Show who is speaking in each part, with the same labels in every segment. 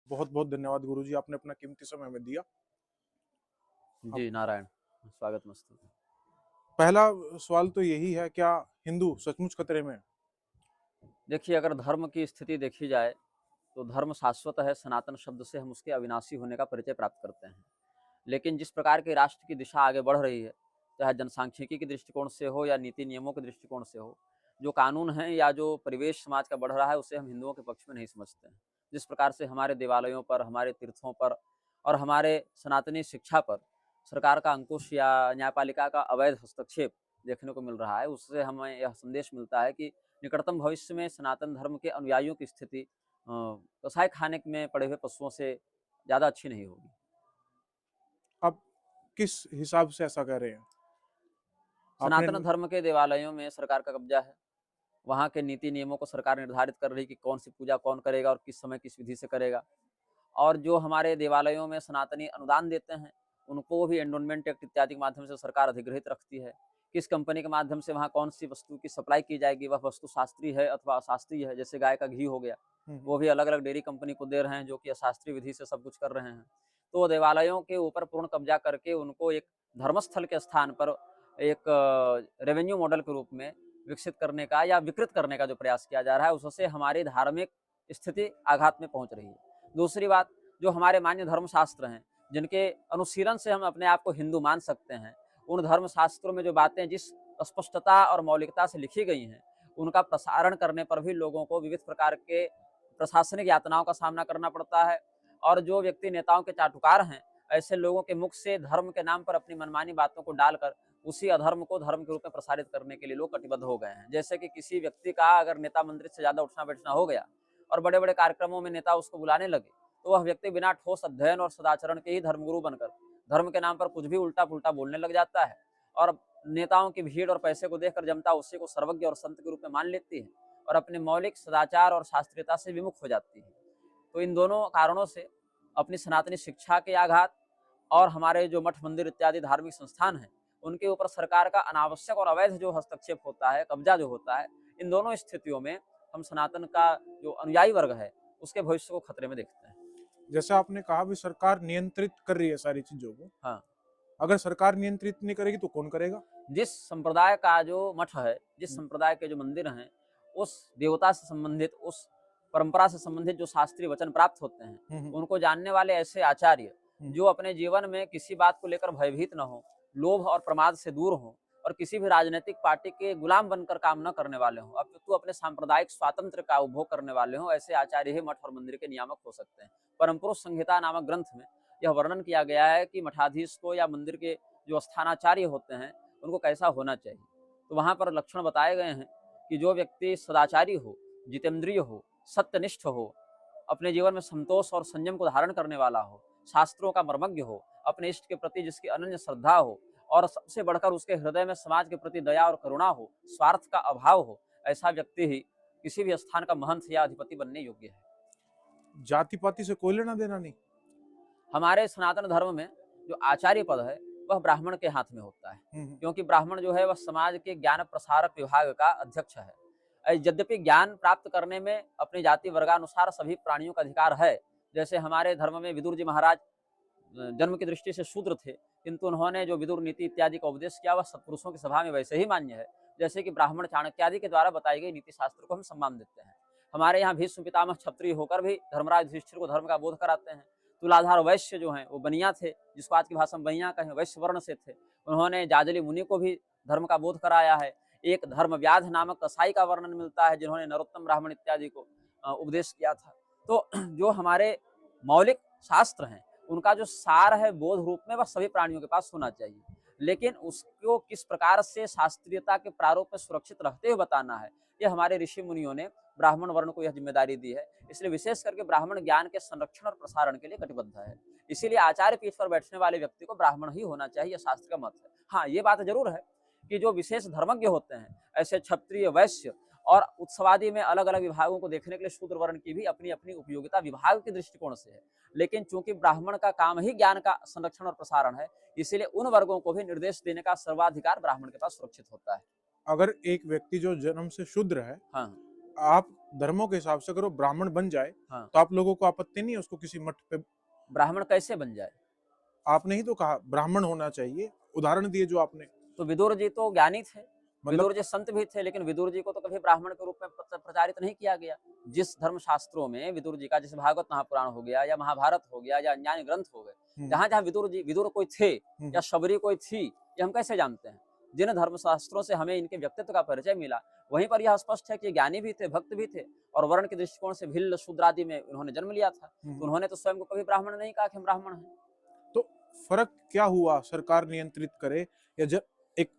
Speaker 1: बहुत बहुत धन्यवाद गुरुजी, आपने अपना कीमती समय हमें दिया। अब
Speaker 2: जी नारायण, स्वागत मस्तु।
Speaker 1: पहला सवाल तो यही है, क्या हिंदू सचमुच खतरे में है?
Speaker 2: देखिए, अगर धर्म की स्थिति देखी जाए तो धर्म शाश्वत है। सनातन शब्द से हम उसके अविनाशी होने का परिचय प्राप्त करते हैं। लेकिन जिस प्रकार के राष्ट्र की दिशा आगे बढ़ रही है, चाहे जनसांख्यिकी के दृष्टिकोण से हो या नीति नियमों के दृष्टिकोण से हो, जो कानून है या जो परिवेश समाज का बढ़ रहा है, उसे हम हिंदुओं के पक्ष में नहीं समझते हैं। जिस प्रकार से हमारे देवालयों पर, हमारे तीर्थों पर और हमारे सनातनी शिक्षा पर सरकार का अंकुश या न्यायपालिका का अवैध हस्तक्षेप देखने को मिल रहा है, उससे हमें यह संदेश मिलता है कि निकटतम भविष्य में सनातन धर्म के अनुयायियों की स्थिति कसाई खाने में पड़े हुए पशुओं से ज़्यादा अच्छी नहीं होगी।
Speaker 1: आप किस हिसाब से ऐसा कह रहे हैं? आपने
Speaker 2: सनातन धर्म के देवालयों में सरकार का कब्जा है। वहाँ के नीति नियमों को सरकार निर्धारित कर रही है कि कौन सी पूजा कौन करेगा और किस समय किस विधि से करेगा। और जो हमारे देवालयों में सनातनी अनुदान देते हैं, उनको भी एंडोनमेंट एक्ट इत्यादि के माध्यम से सरकार अधिग्रहित रखती है। किस कंपनी के माध्यम से वहाँ कौन सी वस्तु की सप्लाई की जाएगी, वह वस्तु शास्त्रीय है अथवा अशास्त्रीय है। जैसे गाय का घी हो गया, वो भी अलग अलग डेयरी कंपनी को दे रहे हैं, जो कि अशास्त्रीय विधि से सब कुछ कर रहे हैं। तो देवालयों के ऊपर पूर्ण कब्जा करके उनको एक धर्मस्थल के स्थान पर एक रेवेन्यू मॉडल के रूप में विकसित करने का या विकृत करने का जो प्रयास किया जा रहा है, उससे हमारी धार्मिक स्थिति आघात में पहुंच रही है। दूसरी बात, जो हमारे मान्य धर्मशास्त्र हैं, जिनके अनुशीलन से हम अपने आप को हिंदू मान सकते हैं, उन धर्मशास्त्रों में जो बातें जिस स्पष्टता और मौलिकता से लिखी गई हैं, उनका प्रसारण करने पर भी लोगों को विविध प्रकार के प्रशासनिक यातनाओं का सामना करना पड़ता है। और जो व्यक्ति नेताओं के चाटुकार हैं, ऐसे लोगों के मुख से धर्म के नाम पर अपनी मनमानी बातों को डालकर उसी अधर्म को धर्म के रूप में प्रसारित करने के लिए लोग कटिबद्ध हो गए हैं। जैसे कि किसी व्यक्ति का अगर नेता मंत्री से ज्यादा उठना बैठना हो गया और बड़े बड़े कार्यक्रमों में नेता उसको बुलाने लगे, तो वह व्यक्ति बिना ठोस अध्ययन और सदाचरण के ही धर्मगुरु बनकर धर्म के नाम पर कुछ भी उल्टा पुल्टा बोलने लग जाता है। और नेताओं की भीड़ और पैसे को देखकर जनता उसी को सर्वज्ञ और संत के रूप में मान लेती है और अपने मौलिक सदाचार और शास्त्रीयता से विमुख हो जाती है। तो इन दोनों कारणों से अपनी सनातनी शिक्षा के आघात और हमारे जो मठ मंदिर इत्यादि धार्मिक संस्थान हैं, उनके ऊपर सरकार का अनावश्यक और अवैध जो हस्तक्षेप होता है, कब्जा जो होता है, इन दोनों स्थितियों में हम सनातन का जो अनुयायी वर्ग है, उसके भविष्य को खतरे में देखते हैं।
Speaker 1: जैसे आपने कहा भी सरकार नियंत्रित कर रही है सारी चीजों को,
Speaker 2: हाँ,
Speaker 1: अगर सरकार नियंत्रित नहीं करेगी तो कौन करेगा?
Speaker 2: जिस संप्रदाय का जो मठ है, जिस संप्रदाय के जो मंदिर हैं, उस देवता से संबंधित, उस परंपरा से संबंधित जो शास्त्रीय वचन प्राप्त होते हैं, उनको जानने वाले ऐसे आचार्य जो अपने जीवन में किसी बात को लेकर भयभीत न हो, लोभ और प्रमाद से दूर हो और किसी भी राजनीतिक पार्टी के गुलाम बनकर काम न करने वाले हों, अपितु अपने सांप्रदायिक स्वातंत्र का उपभोग करने वाले हों, ऐसे आचार्य ही मठ और मंदिर के नियामक हो सकते हैं। परम पुरुष संहिता नामक ग्रंथ में यह वर्णन किया गया है कि मठाधीश को या मंदिर के जो स्थानाचार्य होते हैं, उनको कैसा होना चाहिए। तो वहाँ पर लक्षण बताए गए हैं कि जो व्यक्ति सदाचारी हो, जितेंद्रिय हो, सत्यनिष्ठ हो, अपने जीवन में संतोष और संयम को धारण करने वाला हो, शास्त्रों का मर्मज्ञ हो, अपने इष्ट के प्रति जिसकी अनन्य श्रद्धा हो और सबसे बढ़कर उसके हृदय में समाज के प्रति दया और करुणा हो, स्वार्थ का अभाव हो, ऐसा व्यक्ति ही किसी भी स्थान का महंत या अधिपति बनने योग्य है।
Speaker 1: जाति पाति से कोई लेना देना नहीं।
Speaker 2: हमारे सनातन धर्म में जो आचार्य पद है, वह ब्राह्मण के हाथ में होता है, क्योंकि ब्राह्मण जो है वह समाज के ज्ञान प्रसारक विभाग का अध्यक्ष है। यद्यपि ज्ञान प्राप्त करने में अपनी जाति वर्गानुसार सभी प्राणियों का अधिकार है। जैसे हमारे धर्म में विदुर जी महाराज जन्म की दृष्टि से शूद्र थे, किंतु उन्होंने जो विदुर नीति इत्यादि का उपदेश किया, वह सत्पुरुषों की सभा में वैसे ही मान्य है जैसे कि ब्राह्मण चाणक्य आदि के द्वारा बताई गई नीति शास्त्र को हम सम्मान देते हैं। हमारे यहाँ भीष्म पितामह क्षत्रिय होकर भी धर्मराज युधिष्ठिर को धर्म का बोध कराते हैं। तुलाधार वैश्य जो हैं, वो बनिया थे, जिसको आज की भाषा में बनिया कहें, वैश्य वर्ण से थे। उन्होंने जाजली मुनि को भी धर्म का बोध कराया है। एक धर्म व्याध नामक कसाई का वर्णन मिलता है, जिन्होंने नरोत्तम ब्राह्मण इत्यादि को उपदेश किया था। तो जो हमारे मौलिक शास्त्र हैं, उनका जो सार है बोध रूप में, वह सभी प्राणियों के पास होना चाहिए, लेकिन उसको किस प्रकार से शास्त्रीयता के प्रारूप में सुरक्षित रहते हुए बताना है, यह हमारे ऋषि मुनियों ने ब्राह्मण वर्ण को यह जिम्मेदारी दी है। इसलिए विशेष करके ब्राह्मण ज्ञान के संरक्षण और प्रसारण के लिए कटिबद्ध है। इसीलिए आचार्य पीठ पर बैठने वाले व्यक्ति को ब्राह्मण ही होना चाहिए, शास्त्र का मत है। हाँ, ये बात जरूर है कि जो विशेष धर्मज्ञ होते हैं, ऐसे क्षत्रिय, वैश्य और उत्सवादि में अलग अलग विभागों को देखने के लिए शूद्र वर्ण की भी अपनी अपनी उपयोगिता विभाग के दृष्टिकोण से है। लेकिन चूंकि ब्राह्मण का काम ही ज्ञान का संरक्षण और प्रसारण है, इसीलिए उन वर्गों को भी निर्देश देने का सर्वाधिकार ब्राह्मण के पास सुरक्षित होता है।
Speaker 1: अगर एक व्यक्ति जो जन्म से शूद्र है,
Speaker 2: हाँ,
Speaker 1: आप धर्मों के हिसाब से अगर वो ब्राह्मण बन जाए
Speaker 2: हाँ।
Speaker 1: तो आप लोगों को आपत्ति नहीं है उसको किसी मठ पे?
Speaker 2: ब्राह्मण कैसे बन जाए?
Speaker 1: आपने ही तो कहा ब्राह्मण होना चाहिए, उदाहरण दिए जो आपने।
Speaker 2: तो विदुर जी तो ज्ञानी थे,
Speaker 1: मतलब
Speaker 2: विदुर जी संत भी थे, लेकिन विदुर जी को तो कभी ब्राह्मण के रूप में प्रचारित नहीं किया गया। जिस धर्म शास्त्रों में विदुर जी का, जैसे भागवत महापुराण हो गया या महाभारत हो गया या अन्य ग्रंथ हो गए, जहां जहां विदुर कोई थे या शबरी कोई थी, ये हम कैसे जानते हैं? जिन धर्म शास्त्रों से हमें इनके व्यक्तित्व का परिचय मिला, वहीं पर यह स्पष्ट है कि ज्ञानी भी थे, भक्त भी थे, और वर्ण के दृष्टिकोण से भिल्ल शूद्र आदि में उन्होंने जन्म लिया था। तो उन्होंने तो स्वयं को कभी ब्राह्मण नहीं कहा कि हम ब्राह्मण हैं।
Speaker 1: तो फर्क क्या हुआ? सरकार नियंत्रित करे या एक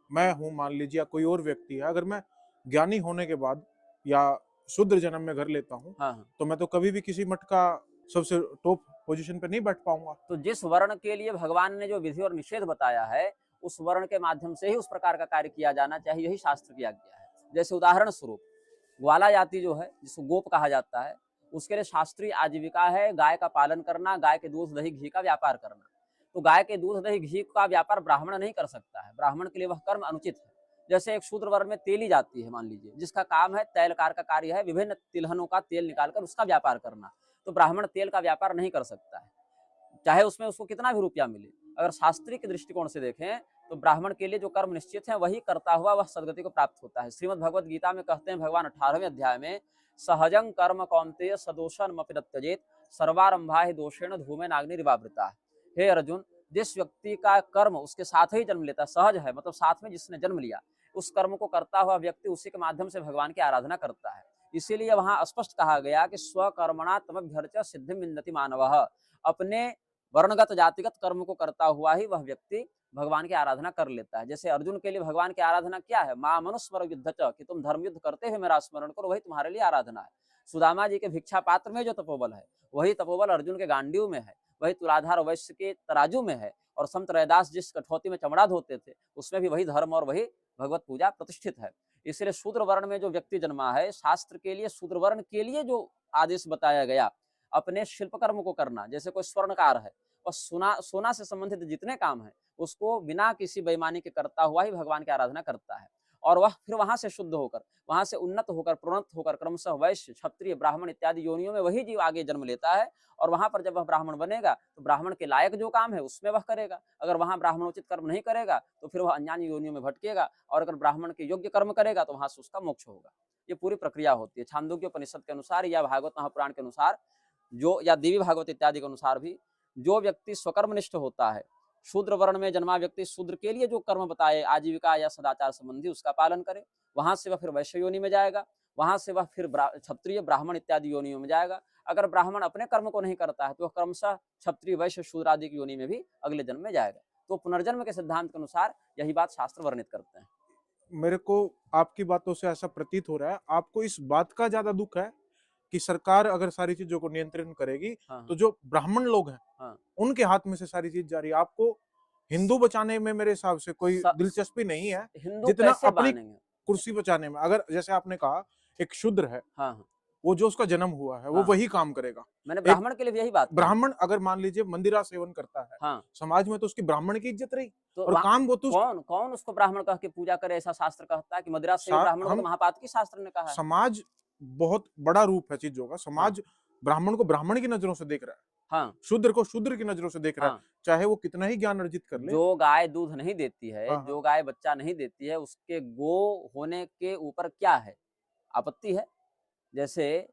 Speaker 1: मैं हूं मान लीजिए, या कोई और व्यक्ति है, अगर मैं ज्ञानी होने के बाद या शूद्र जन्म में घर लेता हूँ,
Speaker 2: हाँ, हाँ।
Speaker 1: तो मैं तो कभी भी किसी मठ का सबसे टॉप पोजीशन पे नहीं बैठ पाऊंगा।
Speaker 2: तो जिस वर्ण के लिए भगवान ने जो विधि और निषेध बताया है, उस वर्ण के माध्यम से ही उस प्रकार का कार्य किया जाना चाहिए, यही शास्त्र की आज्ञा है। जैसे उदाहरण स्वरूप ग्वाला जाति जो है, जिसको गोप कहा जाता है, उसके लिए शास्त्रीय आजीविका है गाय का पालन करना, गाय के दूध दही घी का व्यापार करना। तो गाय के दूध दही घी का व्यापार ब्राह्मण नहीं कर सकता है, ब्राह्मण के लिए वह कर्म अनुचित है। जैसे एक शूद्र वर्ण में तेली जाती है, मान लीजिए, जिसका काम है तैलकार का कार्य है, विभिन्न तिलहनों का तेल निकालकर उसका व्यापार करना, तो ब्राह्मण तेल का व्यापार नहीं कर सकता है, चाहे उसमें उसको कितना भी रुपया मिले। अगर शास्त्रीय के दृष्टिकोण से देखें तो ब्राह्मण के लिए जो कर्म निश्चित है वही करता हुआ वह सदगति को प्राप्त होता है। श्रीमद् भगवत गीता में कहते हैं भगवान 18वें अध्याय में, सहजं कर्म कौन्तेय सदोषमपि न त्यजेत सर्वारंभा हि दोषेण धूमेन अग्निरिवावृता। हे अर्जुन, जिस व्यक्ति का कर्म उसके साथ ही जन्म लेता, सहज है मतलब साथ में जिसने जन्म लिया, उस कर्म को करता हुआ व्यक्ति उसी के माध्यम से भगवान की आराधना करता है। इसीलिए वहां स्पष्ट कहा गया कि स्वकर्मणा तमभ्यर्च्य सिद्धिं विन्दति मानवः। अपने वर्णगत जातिगत कर्म को करता हुआ ही वह व्यक्ति भगवान की आराधना कर लेता है। जैसे अर्जुन के लिए भगवान की आराधना क्या है? मां मनुस्मर युद्ध च, कि तुम धर्म युद्ध करते हुए मेरा स्मरण करो, वही तुम्हारे लिए आराधना है। सुदामा जी के भिक्षा पात्र में जो तपोबल है, वही तपोबल अर्जुन के गांडीव में है, वही तुलाधार वैश्य के तराजू में है, और संत रैदास जिस कठौती में चमड़ा धोते थे, उसमें भी वही धर्म और वही भगवत पूजा प्रतिष्ठित है। इसलिए शूद्र वर्ण में जो व्यक्ति जन्मा है, शास्त्र के लिए शूद्र वर्ण के लिए जो आदेश बताया गया, अपने शिल्प कर्म को करना, जैसे कोई स्वर्णकार है और सोना से संबंधित जितने काम है उसको बिना किसी बेईमानी के करता हुआ ही भगवान की आराधना करता है, और वह फिर वहां से शुद्ध होकर, वहां से उन्नत होकर, प्रोन्नत होकर क्रमशः वैश्य, क्षत्रिय, ब्राह्मण इत्यादि योनियों में वही जीव आगे जन्म लेता है। और वहां पर जब वह ब्राह्मण बनेगा तो ब्राह्मण के लायक जो काम है उसमें वह करेगा। अगर वहां ब्राह्मणोचित कर्म नहीं करेगा तो फिर वह अन्यान्य योनियों में भटकेगा, और अगर ब्राह्मण के योग्य कर्म करेगा तो वहां से उसका मोक्ष होगा। ये पूरी प्रक्रिया होती है। छांदोग्य उपनिषद के अनुसार या भागवत महापुराण के अनुसार, जो या देवी भागवत इत्यादि के अनुसार भी, जो व्यक्ति स्वकर्मनिष्ठ होता है, शूद्र वर्ण में जन्मा व्यक्ति शूद्र के लिए जो कर्म बताए आजीविका या सदाचार संबंधी, उसका पालन करे, वहां से वह फिर वैश्य योनि में जाएगा, वहां से वह फिर क्षत्रिय, ब्राह्मण इत्यादि योनियों में जाएगा। अगर ब्राह्मण अपने कर्म को नहीं करता है तो वह क्रमशः क्षत्रिय, वैश्य, शूद्र आदि की योनि में भी अगले जन्म में जाएगा। तो पुनर्जन्म के सिद्धांत के अनुसार यही बात शास्त्र वर्णित करते हैं।
Speaker 1: मेरे को आपकी बातों से ऐसा प्रतीत हो रहा है, आपको इस बात का ज्यादा दुख है कि सरकार अगर सारी चीजों को नियंत्रण करेगी,
Speaker 2: हाँ,
Speaker 1: तो जो ब्राह्मण लोग हैं,
Speaker 2: हाँ,
Speaker 1: उनके हाथ में से सारी चीज जा रही है। आपको हिंदू बचाने में मेरे हिसाब से कोई दिलचस्पी नहीं है,
Speaker 2: हिंदू
Speaker 1: जितना
Speaker 2: कैसे
Speaker 1: अपनी
Speaker 2: बनेंगे?
Speaker 1: कुर्सी बचाने में। अगर जैसे आपने कहा एक शूद्र है,
Speaker 2: हाँ, हाँ,
Speaker 1: वो जो उसका जन्म हुआ है वो
Speaker 2: हाँ,
Speaker 1: वही काम करेगा।
Speaker 2: मैंने
Speaker 1: एक
Speaker 2: ब्राह्मण के लिए भी यही बात कही।
Speaker 1: ब्राह्मण अगर मान लीजिए मंदिरा सेवन करता है,
Speaker 2: हाँ,
Speaker 1: समाज में तो उसकी ब्राह्मण की इज्जत रही,
Speaker 2: तो
Speaker 1: और काम वो तो
Speaker 2: कौन कौन उसको ब्राह्मण कह के पूजा करे? ऐसा शास्त्र कहता है कि मदिरा से ब्राह्मण को तो
Speaker 1: हम
Speaker 2: महापातकी शास्त्र ने कहा है।
Speaker 1: समाज बहुत बड़ा रूप है चीजों का।
Speaker 2: हाँ,
Speaker 1: समाज ब्राह्मण को ब्राह्मण की नजरों से देख रहा है,
Speaker 2: हाँ,
Speaker 1: शूद्र को शूद्र की नजरों से देख रहा है,
Speaker 2: हाँ।
Speaker 1: चाहे वो कितना ही ज्ञान अर्जित कर ले।
Speaker 2: जो गाय दूध नहीं देती है,
Speaker 1: हाँ,
Speaker 2: जो
Speaker 1: हाँ।
Speaker 2: गाय बच्चा नहीं देती है, उसके गो होने के ऊपर क्या है? आपत्ति है? जैसे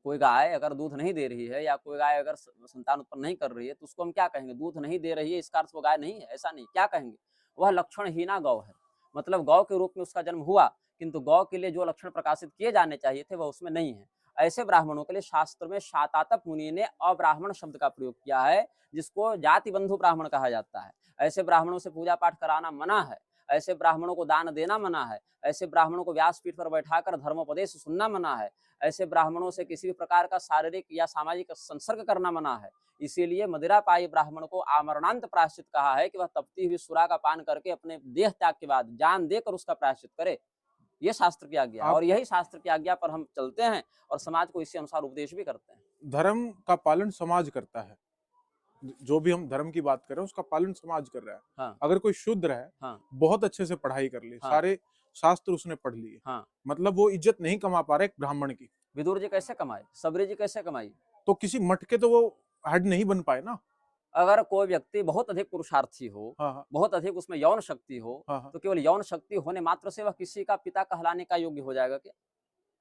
Speaker 2: कोई गाय अगर दूध नहीं दे रही है या कोई गाय अगर संतान उत्पन्न नहीं कर रही है, तो उसको हम क्या कहेंगे? दूध नहीं दे रही है, इसका अर्थ वो गाय नहीं है, ऐसा नहीं। क्या कहेंगे? वह लक्षणहीना गौ है। मतलब गौ के रूप में उसका जन्म हुआ, किंतु गौ के लिए जो लक्षण प्रकाशित किए जाने चाहिए थे वह उसमें नहीं है। ऐसे ब्राह्मणों के लिए शास्त्र में शातातप मुनि ने अब्राह्मण शब्द का प्रयोग किया है, जिसको जाति बंधु ब्राह्मण कहा जाता है। ऐसे ब्राह्मणों से पूजा पाठ कराना मना है, ऐसे ब्राह्मणों को दान देना मना है, ऐसे ब्राह्मणों को व्यासपीठ पर बैठाकर धर्मोपदेश सुनना मना है, ऐसे ब्राह्मणों से किसी भी प्रकार का शारीरिक या सामाजिक संसर्ग करना मना है। इसीलिए मदिरापायी ब्राह्मण को आमरणांत प्रायश्चित कहा है कि वह तपती हुई सुरा का पान करके अपने देह त्याग के बाद जान देकर उसका प्रायश्चित करे। ये शास्त्र की आज्ञा है, और यही शास्त्र की आज्ञा पर हम चलते हैं और समाज को इसी अनुसार उपदेश भी करते हैं।
Speaker 1: धर्म का पालन समाज करता है, जो भी हम धर्म की बात कर रहे हैं उसका पालन समाज कर रहा है।
Speaker 2: हाँ,
Speaker 1: अगर कोई शूद्र है,
Speaker 2: हाँ,
Speaker 1: बहुत अच्छे से पढ़ाई कर ली,
Speaker 2: हाँ,
Speaker 1: सारे शास्त्र उसने पढ़ लिए,
Speaker 2: हाँ।
Speaker 1: मतलब वो इज्जत नहीं कमा पा रहे एक ब्राह्मण की,
Speaker 2: विदुर जी कैसे कमाए, सबरी जी कैसे कमाई?
Speaker 1: तो किसी मठ के तो वो हेड नहीं बन पाए ना।
Speaker 2: अगर कोई व्यक्ति बहुत अधिक पुरुषार्थी हो,
Speaker 1: हाँ, हाँ,
Speaker 2: बहुत अधिक उसमें यौन शक्ति हो,
Speaker 1: हाँ, हाँ।
Speaker 2: तो केवल यौन शक्ति होने मात्र से वह किसी का पिता कहलाने का योग्य हो जाएगा क्या?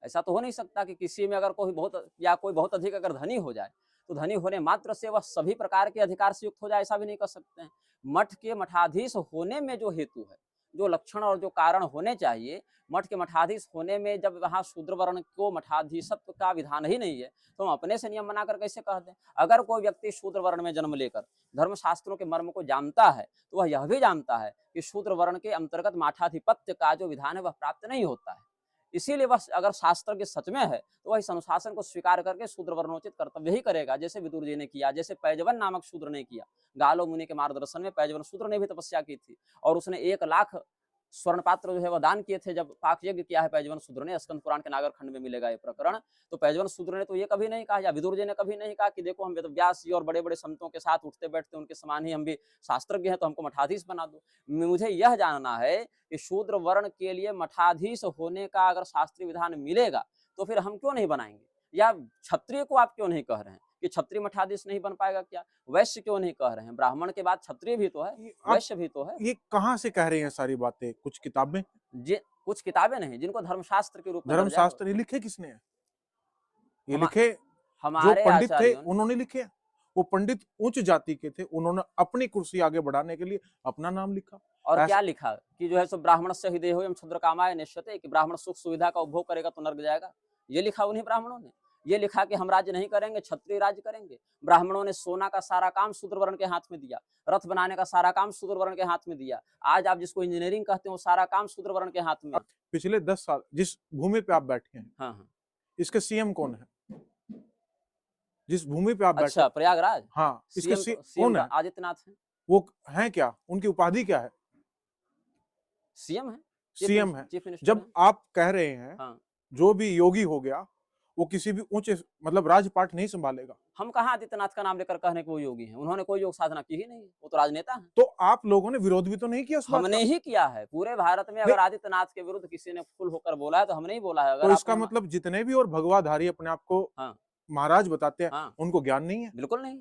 Speaker 2: ऐसा तो हो नहीं सकता कि किसी में अगर कोई बहुत अधिक अगर धनी हो जाए, तो धनी होने मात्र से वह सभी प्रकार के अधिकार से युक्त हो जाए, ऐसा भी नहीं कर सकते हैं। मठ के मठाधीश होने में जो हेतु है, जो लक्षण और जो कारण होने चाहिए, मठ के मठाधीश होने में जब वहाँ शूद्र वर्ण को मठाधीशत्व का विधान ही नहीं है, तो हम अपने से नियम बनाकर कैसे कह दें? अगर कोई व्यक्ति शूद्र वर्ण में जन्म लेकर धर्मशास्त्रों के मर्म को जानता है, तो वह यह भी जानता है कि शूद्र वर्ण के अंतर्गत मठाधिपत्य का जो विधान है वह प्राप्त नहीं होता है। इसीलिए वह अगर शास्त्र के सच में है, तो वह इस अनुशासन को स्वीकार करके शूद्र वर्णोचित कर्तव्य ही करेगा, जैसे विदुर जी ने किया, जैसे पैजवन नामक शूद्र ने किया। गालो मुनि के मार्गदर्शन में पैजवन शूद्र ने भी तपस्या की थी और उसने 1 लाख स्वर्ण पात्र जो है वह दान किए थे जब पाक यज्ञ किया है पैजवन शूद्र ने। स्कंद पुराण के नागर खंड में मिलेगा ये प्रकरण। तो पैजवन शूद्र ने तो ये कभी नहीं कहा, या विदुर जी ने कभी नहीं कहा कि देखो हम वेदव्यास जी और बड़े बड़े संतों के साथ उठते बैठते उनके समान ही हम भी शास्त्रज्ञ हैं, तो हमको मठाधीश बना दो। मुझे यह जानना है कि शूद्र वर्ण के लिए मठाधीश होने का अगर शास्त्रीय विधान मिलेगा, तो फिर हम क्यों नहीं बनाएंगे? या क्षत्रिय को आप क्यों नहीं कह रहे हैं कि क्षत्रिय मठाधीश नहीं बन पाएगा क्या? वैश्य क्यों नहीं कह रहे हैं? ब्राह्मण के बाद क्षत्रिय भी तो है,
Speaker 1: आप
Speaker 2: वैश्य भी तो है।
Speaker 1: ये कहाँ से कह रहे हैं सारी बातें? कुछ किताबें,
Speaker 2: कुछ किताबें नहीं जिनको धर्मशास्त्र के रूप में दर्जा हो।
Speaker 1: धर्मशास्त्र ये लिखे किसने हैं? ये
Speaker 2: हमा
Speaker 1: लिखे जो
Speaker 2: हमारे
Speaker 1: पंडित थे
Speaker 2: आचार्यों ने।
Speaker 1: उन्होंने लिखे हैं। वो पंडित उच्च जाति के थे, उन्होंने अपनी कुर्सी आगे बढ़ाने के लिए अपना नाम लिखा।
Speaker 2: और
Speaker 1: ऐसा
Speaker 2: क्या लिखा कि जो है सो ब्राह्मणस्य हि देहो यम क्षुद्रकामाय नेष्यते, कि ब्राह्मण सुख सुविधा का उपभोग करेगा तो नर्क जाएगा। ये लिखा उन्हीं ब्राह्मणों ने। ये लिखा कि हम राज्य नहीं करेंगे, क्षत्रिय राज्य करेंगे। ब्राह्मणों ने सोना का सारा काम शूद्र वर्ण के हाथ में दिया, रथ बनाने का सारा काम शूद्र वर्ण के हाथ में दिया। आज आप जिसको इंजीनियरिंग कहते हो, सारा काम शूद्र वर्ण के हाथ में है।
Speaker 1: पिछले 10 साल जिस भूमि पे आप बैठे हैं,
Speaker 2: हाँ, हाँ।
Speaker 1: इसके सीएम कौन है? जिस भूमि पे आप बैठे
Speaker 2: अच्छा, प्रयागराज?
Speaker 1: हाँ, इसके
Speaker 2: सीएम
Speaker 1: कौन है?
Speaker 2: आदित्यनाथ है।
Speaker 1: वो हैं क्या? उनकी उपाधि क्या है?
Speaker 2: सीएम है,
Speaker 1: सीएम है।
Speaker 2: चीफ मिनिस्टर
Speaker 1: जब
Speaker 2: है।
Speaker 1: आप कह रहे हैं
Speaker 2: हाँ।
Speaker 1: जो भी योगी हो गया, वो किसी भी उच्च मतलब राजपाट नहीं संभालेगा।
Speaker 2: हम कहाँ आदित्यनाथ का नाम लेकर कह रहे हैं कि वो योगी हैं? उन्होंने कोई योग साधना की ही नहीं, वो तो राजनेता हैं।
Speaker 1: तो आप लोगों ने विरोध भी तो नहीं किया उस बात
Speaker 2: हमने
Speaker 1: का?
Speaker 2: ही किया है। पूरे भारत में अगर आदित्यनाथ के विरुद्ध किसी ने फुल होकर बोला है तो हमने ही बोला है। अगर
Speaker 1: तो इसका
Speaker 2: आपने
Speaker 1: मतलब जितने भी और भगवाधारी अपने आप को
Speaker 2: हाँ।
Speaker 1: महाराज बताते हैं,
Speaker 2: हाँ।
Speaker 1: उनको ज्ञान नहीं है।
Speaker 2: बिल्कुल नहीं।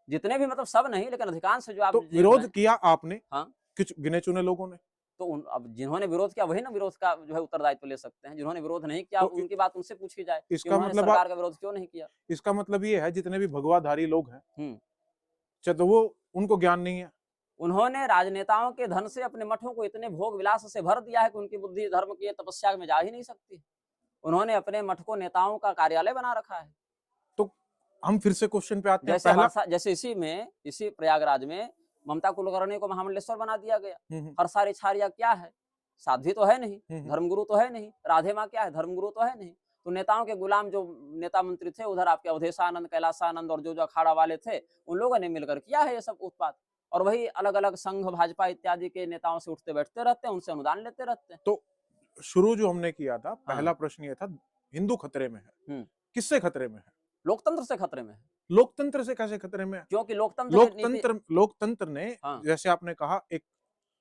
Speaker 2: जितने भी मतलब सब नहीं, लेकिन अधिकांश जो आप
Speaker 1: तो
Speaker 2: देख रहे
Speaker 1: विरोध
Speaker 2: हैं।
Speaker 1: किया आपने,
Speaker 2: हाँ।
Speaker 1: कुछ गिने चुने लोगों ने।
Speaker 2: तो अब जिन्होंने विरोध किया वही ना विरोध का जो है उत्तरदायित्व ले सकते हैं। जिन्होंने विरोध नहीं किया
Speaker 1: तो
Speaker 2: उनकी बात उनसे पूछी जाए कि
Speaker 1: इसका
Speaker 2: उन्होंने
Speaker 1: मतलब
Speaker 2: सरकार का विरोध क्यों नहीं किया।
Speaker 1: इसका मतलब ये है जितने भी भगवाधारी लोग हैं,
Speaker 2: हम्म।
Speaker 1: तो वो उनको ज्ञान नहीं है।
Speaker 2: उन्होंने राजनेताओं के धन से अपने मठों को इतने भोग विलास से भर दिया है कि उनकी बुद्धि धर्म की तपस्या में जा ही नहीं सकती। उन्होंने अपने मठ को नेताओं का कार्यालय बना रखा है।
Speaker 1: तो हम फिर से क्वेश्चन पे आते हैं। पहला
Speaker 2: जैसे इसी प्रयागराज में ममता कुलकर्णी को महामंडलेश्वर बना दिया गया। हरसारी छारिया क्या है? साध्वी तो है नहीं, धर्मगुरु तो है नहीं। राधे माँ क्या है? धर्मगुरु तो है नहीं। तो नेताओं के गुलाम जो नेता मंत्री थे, उधर आपके अवधेशानंद, कैलासानंद और जो अखाड़ा वाले थे, उन लोगों ने मिलकर किया है ये सब उत्पात। और वही अलग अलग संघ, भाजपा इत्यादि के नेताओं से उठते बैठते रहते हैं, उनसे अनुदान लेते रहते हैं।
Speaker 1: तो शुरू जो हमने किया था, पहला प्रश्न ये था, हिंदू खतरे में है। किससे खतरे में है?
Speaker 2: लोकतंत्र से खतरे में है।
Speaker 1: लोकतंत्र से कैसे खतरे में है?
Speaker 2: क्योंकि लोकतंत्र
Speaker 1: ने जैसे आपने कहा, एक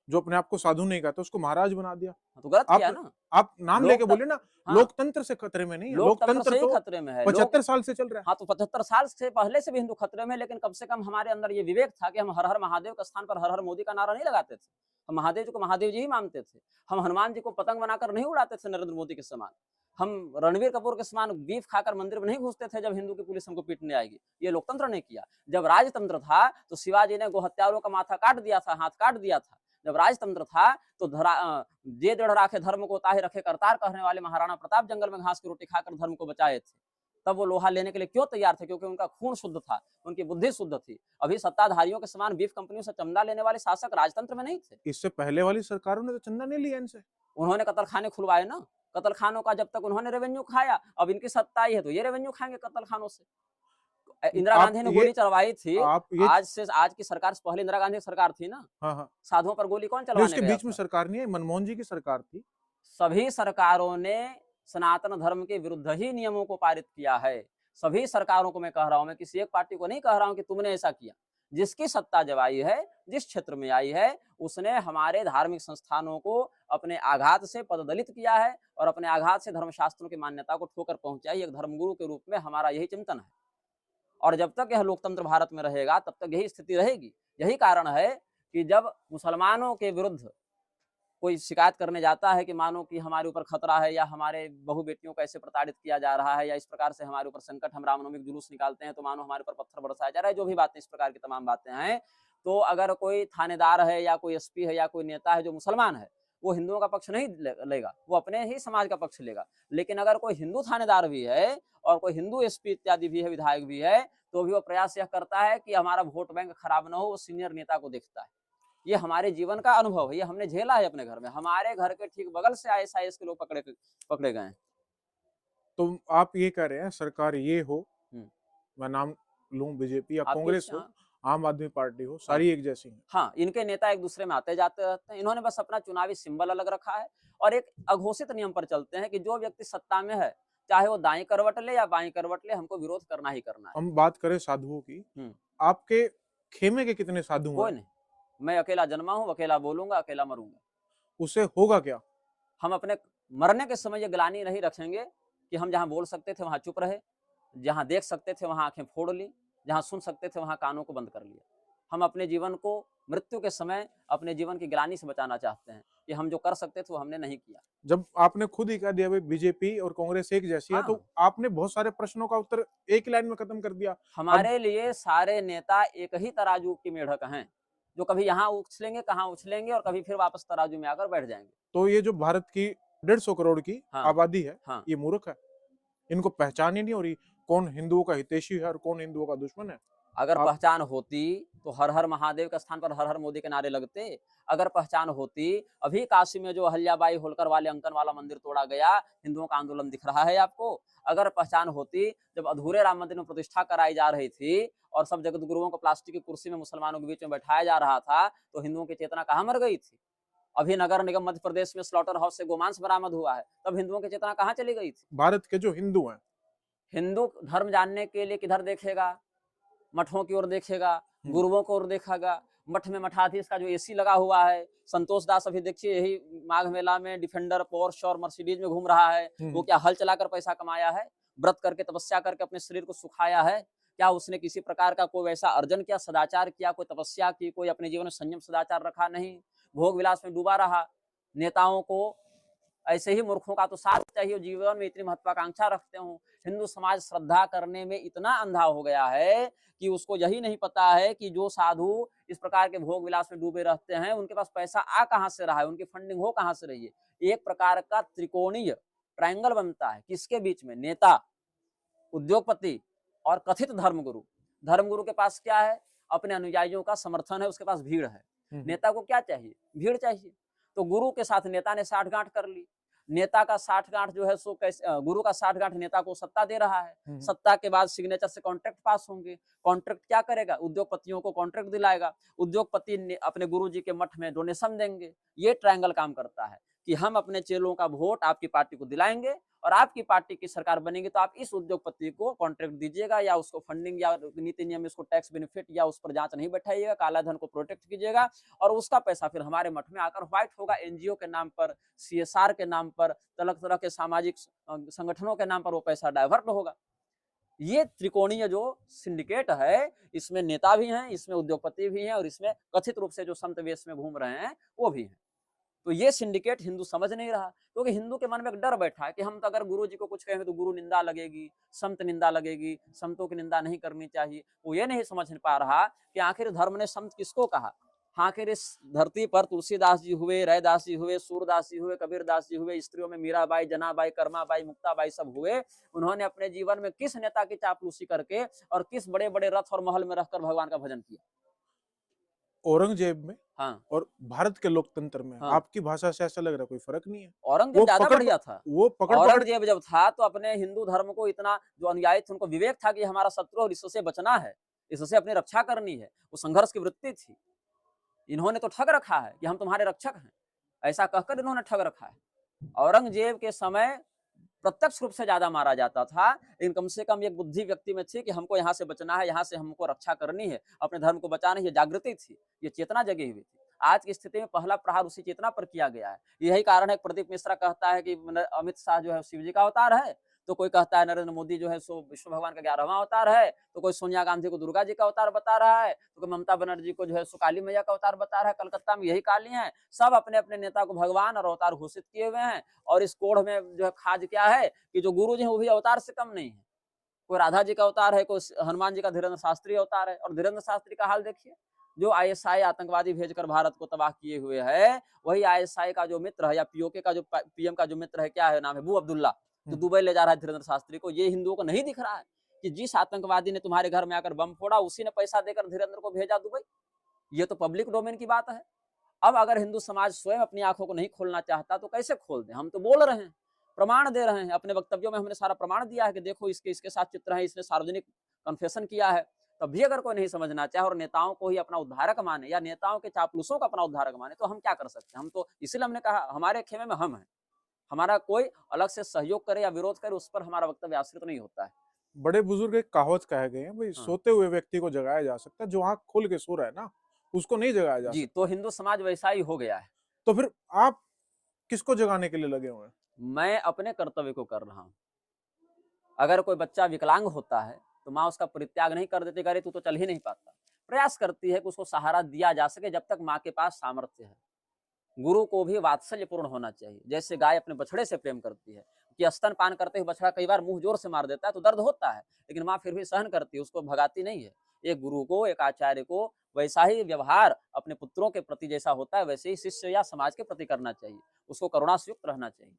Speaker 1: जो अपने आप को साधु नहीं कहता उसको महाराज बना दिया।
Speaker 2: तो गलत किया ना।
Speaker 1: आप नाम लेके बोले ना। लोकतंत्र से खतरे में नहीं है, लोकतंत्र तो
Speaker 2: खतरे में है।
Speaker 1: 75 साल से चल रहा है।
Speaker 2: हाँ, तो 75 साल से पहले से भी हिंदू खतरे में, लेकिन कम से कम हमारे अंदर ये विवेक था कि हम हर हर महादेव के स्थान पर हर हर मोदी का नारा नहीं लगाते थे। हम महादेव जी को महादेव जी ही मानते थे। हम हनुमान जी को पतंग बनाकर नहीं उड़ाते थे नरेंद्र मोदी के समान। हम रणवीर कपूर के समान बीफ खाकर मंदिर में नहीं घुसते थे जब हिंदू की पुलिस हमको पीटने आएगी। ये लोकतंत्र ने किया। जब राजतंत्र था तो शिवाजी ने गोहत्यारों का माथा काट दिया था, हाथ काट दिया था। जब राजतंत्र था तो जे दृढ़ राखे धर्म को ताहे रखे करतार कहने वाले महाराणा प्रताप जंगल में घास की रोटी खाकर धर्म को बचाए थे। तब वो लोहा लेने के लिए क्यों तैयार थे? क्योंकि उनका खून शुद्ध था, उनकी बुद्धि शुद्ध थी। अभी सत्ताधारियों के समान बीफ कंपनियों से चंदा लेने वाले शासक राजतंत्र में नहीं थे।
Speaker 1: इससे पहले वाली सरकारों ने तो चंदा नहीं लिया इनसे।
Speaker 2: उन्होंने कत्ल खाने खुलवाए ना। कत्ल खानों का जब तक उन्होंने रेवेन्यू खाया, अब इनकी सत्ता आई है तो ये रेवेन्यू खाएंगे कत्ल खानों से। इंदिरा गांधी ने गोली चलवाई थी। आज की सरकार से पहले इंदिरा गांधी की सरकार थी ना।
Speaker 1: हाँ।
Speaker 2: साधुओं पर गोली कौन चलवाने
Speaker 1: उसके बीच में सरकार नहीं है, मनमोहन जी की सरकार थी।
Speaker 2: सभी सरकारों ने सनातन धर्म के विरुद्ध ही नियमों को पारित किया है। सभी सरकारों को मैं कह रहा हूं, मैं किसी एक पार्टी को नहीं कह रहा हूं कि तुमने ऐसा किया। जिसकी सत्ता जब आई है, जिस क्षेत्र में आई है, उसने हमारे धार्मिक संस्थानों को अपने आघात से पददलित किया है और अपने आघात से धर्मशास्त्रों की मान्यता को ठोकर पहुंचाई। एक धर्मगुरु के रूप में हमारा यही चिंतन है और जब तक यह लोकतंत्र भारत में रहेगा तब तक यही स्थिति रहेगी। यही कारण है कि जब मुसलमानों के विरुद्ध कोई शिकायत करने जाता है कि मानो कि हमारे ऊपर खतरा है या हमारे बहु बेटियों को ऐसे प्रताड़ित किया जा रहा है या इस प्रकार से हमारे ऊपर संकट, हम रामनवमी का जुलूस निकालते हैं तो मानो हमारे ऊपर पत्थर बरसाया जा रहा है, जो भी बातें इस प्रकार की तमाम बातें हैं, तो अगर कोई थानेदार है या कोई एसपी है या कोई नेता है जो मुसलमान है, वो हिंदुओं का पक्ष नहीं लेगा, वो अपने ही समाज का पक्ष लेगा। लेकिन अगर कोई हिंदू थानेदार भी है और कोई हिंदू एसपी इत्यादि भी है, विधायक भी है, तो भी वो प्रयास यह करता है कि हमारा वोट बैंक खराब ना हो, वो सीनियर नेता को देखता है। ये हमारे जीवन का अनुभव है, ये हमने झेला है अपने घर में। हमारे घर के ठीक बगल से आईएसआईएस के लोग पकड़े गए हैं।
Speaker 1: तो आप ये कह रहे हैं सरकार ये हो,
Speaker 2: हम्म।
Speaker 1: मैं नाम लूं, बीजेपी या
Speaker 2: आपकी
Speaker 1: कांग्रेस हो, आम आदमी पार्टी हो, सारी एक जैसी हैं।
Speaker 2: हाँ, इनके नेता एक दूसरे में आते जाते रहते हैं। इन्होंने बस अपना चुनावी सिंबल अलग रखा है और एक अघोषित नियम पर चलते हैं कि जो व्यक्ति सत्ता में है, चाहे वो दाएं करवट ले या बाएं करवट ले, हमको विरोध करना ही करना है।
Speaker 1: हम बात करें साधुओं की, आपके खेमे के कितने साधु
Speaker 2: कोई
Speaker 1: हैं?
Speaker 2: नहीं, मैं अकेला जन्मा हूँ, अकेला बोलूंगा, अकेला मरूंगा।
Speaker 1: उससे होगा क्या?
Speaker 2: हम अपने मरने के समय ये ग्लानि नहीं रखेंगे कि हम जहां बोल सकते थे वहां चुप रहे, जहां देख सकते थे वहां आंखें फोड़ ली, जहां सुन सकते थे वहां कानों को बंद कर लिया। हम अपने जीवन को मृत्यु के समय अपने जीवन की ग्लानि से बचाना चाहते हैं कि हम जो कर सकते थे वो हमने नहीं किया।
Speaker 1: जब आपने खुद ही कह दिया भाई बीजेपी और कांग्रेस एक जैसी है, तो आपने बहुत सारे प्रश्नों का उत्तर एक लाइन में खत्म कर दिया।
Speaker 2: हमारे लिए सारे नेता एक ही तराजू की मेढक हैं, जो कभी यहाँ उछलेंगे, कहाँ उछलेंगे और कभी फिर वापस तराजू में आकर बैठ जाएंगे।
Speaker 1: तो ये जो भारत की 150 करोड़ की आबादी है, ये मूर्ख है, इनको पहचान ही नहीं हो रही कौन हिंदुओं का हितैषी है और कौन हिंदुओं का दुश्मन है।
Speaker 2: अगर पहचान होती तो हर हर महादेव के स्थान पर हर हर मोदी के नारे लगते। अगर पहचान होती, अभी काशी में जो अहल्याबाई होलकर वाले अंकन वाला मंदिर तोड़ा गया, हिंदुओं का आंदोलन दिख रहा है आपको। अगर पहचान होती, जब अधूरे राम मंदिर में प्रतिष्ठा कराई जा रही थी और सब जगत गुरुओं को प्लास्टिक की कुर्सी में मुसलमानों के बीच में बैठाया जा रहा था, तो हिंदुओं की चेतना कहाँ मर गई थी? अभी नगर निगम मध्य प्रदेश में स्लॉटर हाउस से गोमांस बरामद हुआ है, तब हिंदुओं की चेतना कहाँ चली गई थी?
Speaker 1: भारत के जो हिंदू हैं,
Speaker 2: हिंदू धर्म जानने के लिए किधर देखेगा? मठों की ओर देखेगा, गुरुओं की ओर देखेगा। मठ में मठाधीश का जो एसी लगा हुआ है, संतोष दास अभी देखिए यही माघ मेला में डिफेंडर, पोर्श और मर्सिडीज में घूम रहा है। वो क्या हल चलाकर पैसा कमाया है? व्रत करके, तपस्या करके अपने शरीर को सुखाया है? क्या उसने किसी प्रकार का कोई वैसा अर्जन किया, सदाचार किया, कोई तपस्या की, कोई अपने जीवन में संयम सदाचार रखा? नहीं, भोग विलास में डूबा रहा। नेताओं को ऐसे ही मूर्खों का तो साथ चाहिए, जीवन में इतनी महत्वाकांक्षा रखते हो। हिंदू समाज श्रद्धा करने में इतना अंधा हो गया है कि उसको यही नहीं पता है कि जो साधु इस प्रकार के भोग विलास में डूबे रहते हैं, उनके पास पैसा आ कहां से रहा है, उनकी फंडिंग हो कहां से रही है। एक प्रकार का त्रिकोणीय ट्रायंगल बनता है, किसके बीच में? नेता, उद्योगपति और कथित धर्मगुरु। धर्मगुरु के पास क्या है? अपने अनुयायियों का समर्थन है, उसके पास भीड़ है। नेता को क्या चाहिए? भीड़ चाहिए। तो गुरु के साथ नेता ने साठगांठ कर ली। नेता का साठगांठ जो है सो कैसे, गुरु का साठगांठ नेता को सत्ता दे रहा है। सत्ता के बाद सिग्नेचर से कॉन्ट्रैक्ट पास होंगे। कॉन्ट्रैक्ट क्या करेगा? उद्योगपतियों को कॉन्ट्रैक्ट दिलाएगा। उद्योगपति अपने गुरु जी के मठ में डोनेशन देंगे। ये ट्रायंगल काम करता है कि हम अपने चेलों का वोट आपकी पार्टी को दिलाएंगे और आपकी पार्टी की सरकार बनेगी तो आप इस उद्योगपति को कॉन्ट्रैक्ट दीजिएगा या उसको फंडिंग या नीति नियम, इसको टैक्स बेनिफिट या उस पर जांच नहीं बैठाइएगा, काला धन को प्रोटेक्ट कीजिएगा और उसका पैसा फिर हमारे मठ में आकर व्हाइट होगा। एनजीओ के नाम पर, सीएसआर के नाम पर, तरह के सामाजिक संगठनों के नाम पर वो पैसा डाइवर्ट होगा। ये त्रिकोणीय जो सिंडिकेट है, इसमें नेता भी हैं, इसमें उद्योगपति भी हैं और इसमें कथित रूप से जो संत वेश में घूम रहे हैं वो भी हैं। तो ये सिंडिकेट हिंदू समझ नहीं रहा, क्योंकि हिंदू के मन में एक डर बैठा है कि हम तो अगर गुरु जी को कुछ कहेंगे तो गुरु निंदा लगेगी, संत निंदा लगेगी, संतों की निंदा नहीं करनी चाहिए। वो ये नहीं समझ पा रहा कि आखिर धर्म ने संत किसको कहा। आखिर इस धरती पर तुलसीदास जी हुए, रैदास जी हुए, सूरदास जी हुए, कबीरदास जी हुए, स्त्रियों में मीराबाई, जनाबाई, कर्माबाई, मुक्ताबाई सब हुए। उन्होंने अपने जीवन में किस नेता की चापलूसी करके और किस बड़े बड़े रथ और महल में रहकर भगवान का भजन किया?
Speaker 1: औरंगजेब में और भारत के लोकतंत्र में आपकी भाषा से ऐसा लग रहा है कोई फर्क नहीं है।
Speaker 2: औरंगजेब ज्यादा बढ़िया था।
Speaker 1: वो
Speaker 2: औरंगजेब जब था तो अपने हिंदू धर्म को इतना, जो अनुयायी थे उनको विवेक था कि हमारा शत्रु और इससे बचना है, इससे अपनी रक्षा करनी है। वो संघर्ष की वृत्ति थी। इन्होंने तो ठग रखा है कि हम तुम्हारे रक्षक हैं, ऐसा कहकर इन्होंने ठग रखा है। औरंगजेब के समय प्रत्यक्ष रूप से ज्यादा मारा जाता था, लेकिन कम से कम एक बुद्धि व्यक्ति में थी कि हमको यहाँ से बचना है, यहाँ से हमको रक्षा करनी है, अपने धर्म को बचाना है। ये जागृति थी, ये चेतना जगी हुई थी। आज की स्थिति में पहला प्रहार उसी चेतना पर किया गया है। यही कारण है प्रदीप मिश्रा कहता है कि अमित शाह जो है शिव जी का अवतार है, तो कोई कहता है नरेंद्र मोदी जो है सो विष्णु भगवान का 11वां अवतार है, तो कोई सोनिया गांधी को दुर्गा जी का अवतार बता रहा है, तो कोई ममता बनर्जी को जो है सो काली मैया का अवतार बता रहा है। कलकत्ता में यही काली है, सब अपने अपने नेता को भगवान और अवतार घोषित किए हुए हैं। और इस कोढ़ में जो है खाद क्या है कि जो गुरु जी है वो भी अवतार से कम नहीं है। कोई राधा जी का अवतार है, कोई हनुमान जी का धीरेन्द्र शास्त्री अवतार है। और धीरेन्द्र शास्त्री का हाल देखिए, जो आईएसआई आतंकवादी भेजकर भारत को तबाह किए हुए है, वही आईएसआई का जो मित्र है या पीओके का जो पीएम का जो मित्र है, क्या है नाम है, अबू अब्दुल्ला, जो दुबई ले जा रहा है धीरेन्द्र शास्त्री को। ये हिंदुओं को नहीं दिख रहा है कि जिस आतंकवादी ने तुम्हारे घर में आकर बम फोड़ा, उसी ने पैसा देकर धीरेन्द्र को भेजा दुबई। ये तो पब्लिक डोमेन की बात है। अब अगर हिंदू समाज स्वयं अपनी आंखों को नहीं खोलना चाहता तो कैसे खोल दे? हम तो बोल रहे हैं, प्रमाण दे रहे हैं, अपने वक्तव्यों में हमने सारा प्रमाण दिया है कि देखो इसके साथ चित्र है, इसने सार्वजनिक कन्फेशन किया है। तब भी अगर कोई नहीं समझना चाहे और नेताओं को ही अपना उद्धारक माने या नेताओं के चापलूसों को अपना उद्धारक माने, तो हम क्या कर सकते हैं? हम तो इसीलिए हमने कहा हमारे खेमे में हम हैं, हमारा कोई अलग से सहयोग करे या विरोध करे उस पर हमारा वक्तव्य आश्रित नहीं होता है।
Speaker 1: बड़े बुजुर्ग एक कहावत कहे गए हैं भाई,
Speaker 2: हाँ।
Speaker 1: सोते हुए व्यक्ति को जगाया जा सकता है, जो आंख खोल के सो रहा है ना उसको नहीं जगाया जा
Speaker 2: जी,
Speaker 1: सकता।
Speaker 2: तो हिंदू समाज वैसा ही हो गया है।
Speaker 1: तो फिर आप किसको जगाने के लिए लगे हुए हैं?
Speaker 2: मैं अपने कर्तव्य को कर रहा हूँ। अगर कोई बच्चा विकलांग होता है तो माँ उसका परित्याग नहीं कर देती, अरे तू तो चल ही नहीं पाता। प्रयास करती है कि उसको सहारा दिया जा सके जब तक माँ के पास सामर्थ्य है। गुरु को भी वात्सल्यपूर्ण होना चाहिए, जैसे गाय अपने बछड़े से प्रेम करती है कि स्तनपान करते हुए बछड़ा कई बार मुंह जोर से मार देता है तो दर्द होता है, लेकिन माँ फिर भी सहन करती है, उसको भगाती नहीं है। एक गुरु को, एक आचार्य को वैसा ही व्यवहार अपने पुत्रों के प्रति जैसा होता है वैसे ही शिष्य या समाज के प्रति करना चाहिए, उसको करुणा से युक्त रहना चाहिए।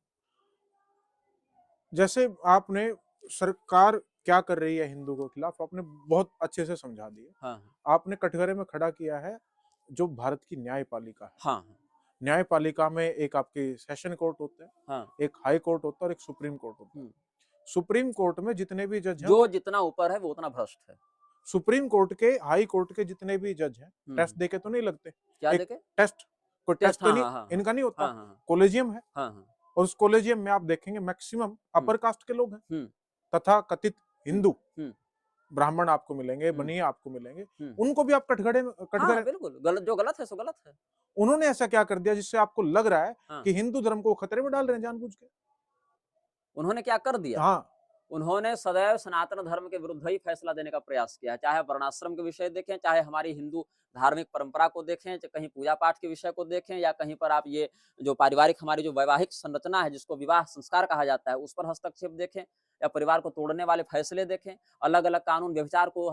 Speaker 1: जैसे आपने सरकार क्या कर रही है हिंदू के खिलाफ आपने बहुत अच्छे से समझा दिया।
Speaker 2: हाँ
Speaker 1: आपने कटघरे में खड़ा किया है जो भारत की न्यायपालिका है।
Speaker 2: हाँ
Speaker 1: न्यायपालिका में एक आपके सेशन कोर्ट होते हैं,
Speaker 2: हाँ,
Speaker 1: एक हाई कोर्ट होता है और एक सुप्रीम कोर्ट होता है। सुप्रीम कोर्ट में जितने भी जज हैं,
Speaker 2: जो जितना ऊपर है वो उतना भ्रष्ट है।
Speaker 1: सुप्रीम कोर्ट के, हाई कोर्ट के जितने भी जज हैं, टेस्ट देके तो नहीं लगते।
Speaker 2: क्या
Speaker 1: एक
Speaker 2: देखे?
Speaker 1: टेस्ट, कोई टेस्ट तो
Speaker 2: हाँ
Speaker 1: नहीं
Speaker 2: हाँ हाँ
Speaker 1: इनका नहीं होता।
Speaker 2: हाँ हाँ
Speaker 1: कॉलेजियम है
Speaker 2: हाँ हाँ
Speaker 1: और उस कॉलेजियम में आप देखेंगे मैक्सिमम अपर कास्ट के लोग हैं, तथा कथित हिंदू ब्राह्मण आपको मिलेंगे, बनिए आपको मिलेंगे। उनको भी आप कटघरे
Speaker 2: हाँ, बिल्कुल गलत, जो गलत है सो गलत है।
Speaker 1: उन्होंने ऐसा क्या कर दिया जिससे आपको लग रहा है
Speaker 2: हाँ।
Speaker 1: कि हिंदू धर्म को खतरे में डाल रहे हैं जानबूझ के?
Speaker 2: उन्होंने क्या कर दिया?
Speaker 1: हाँ,
Speaker 2: उन्होंने सदैव सनातन धर्म के विरुद्ध ही फैसला देने का प्रयास किया है, चाहे वर्णाश्रम के विषय देखें, चाहे हमारी हिंदू धार्मिक परंपरा को देखें, चाहे कहीं पूजा पाठ के विषय को देखें, या कहीं पर आप ये जो पारिवारिक हमारी जो वैवाहिक संरचना है जिसको विवाह संस्कार कहा जाता है उस पर हस्तक्षेप देखें, या परिवार को तोड़ने वाले फैसले देखें। अलग अलग कानून व्यभिचार को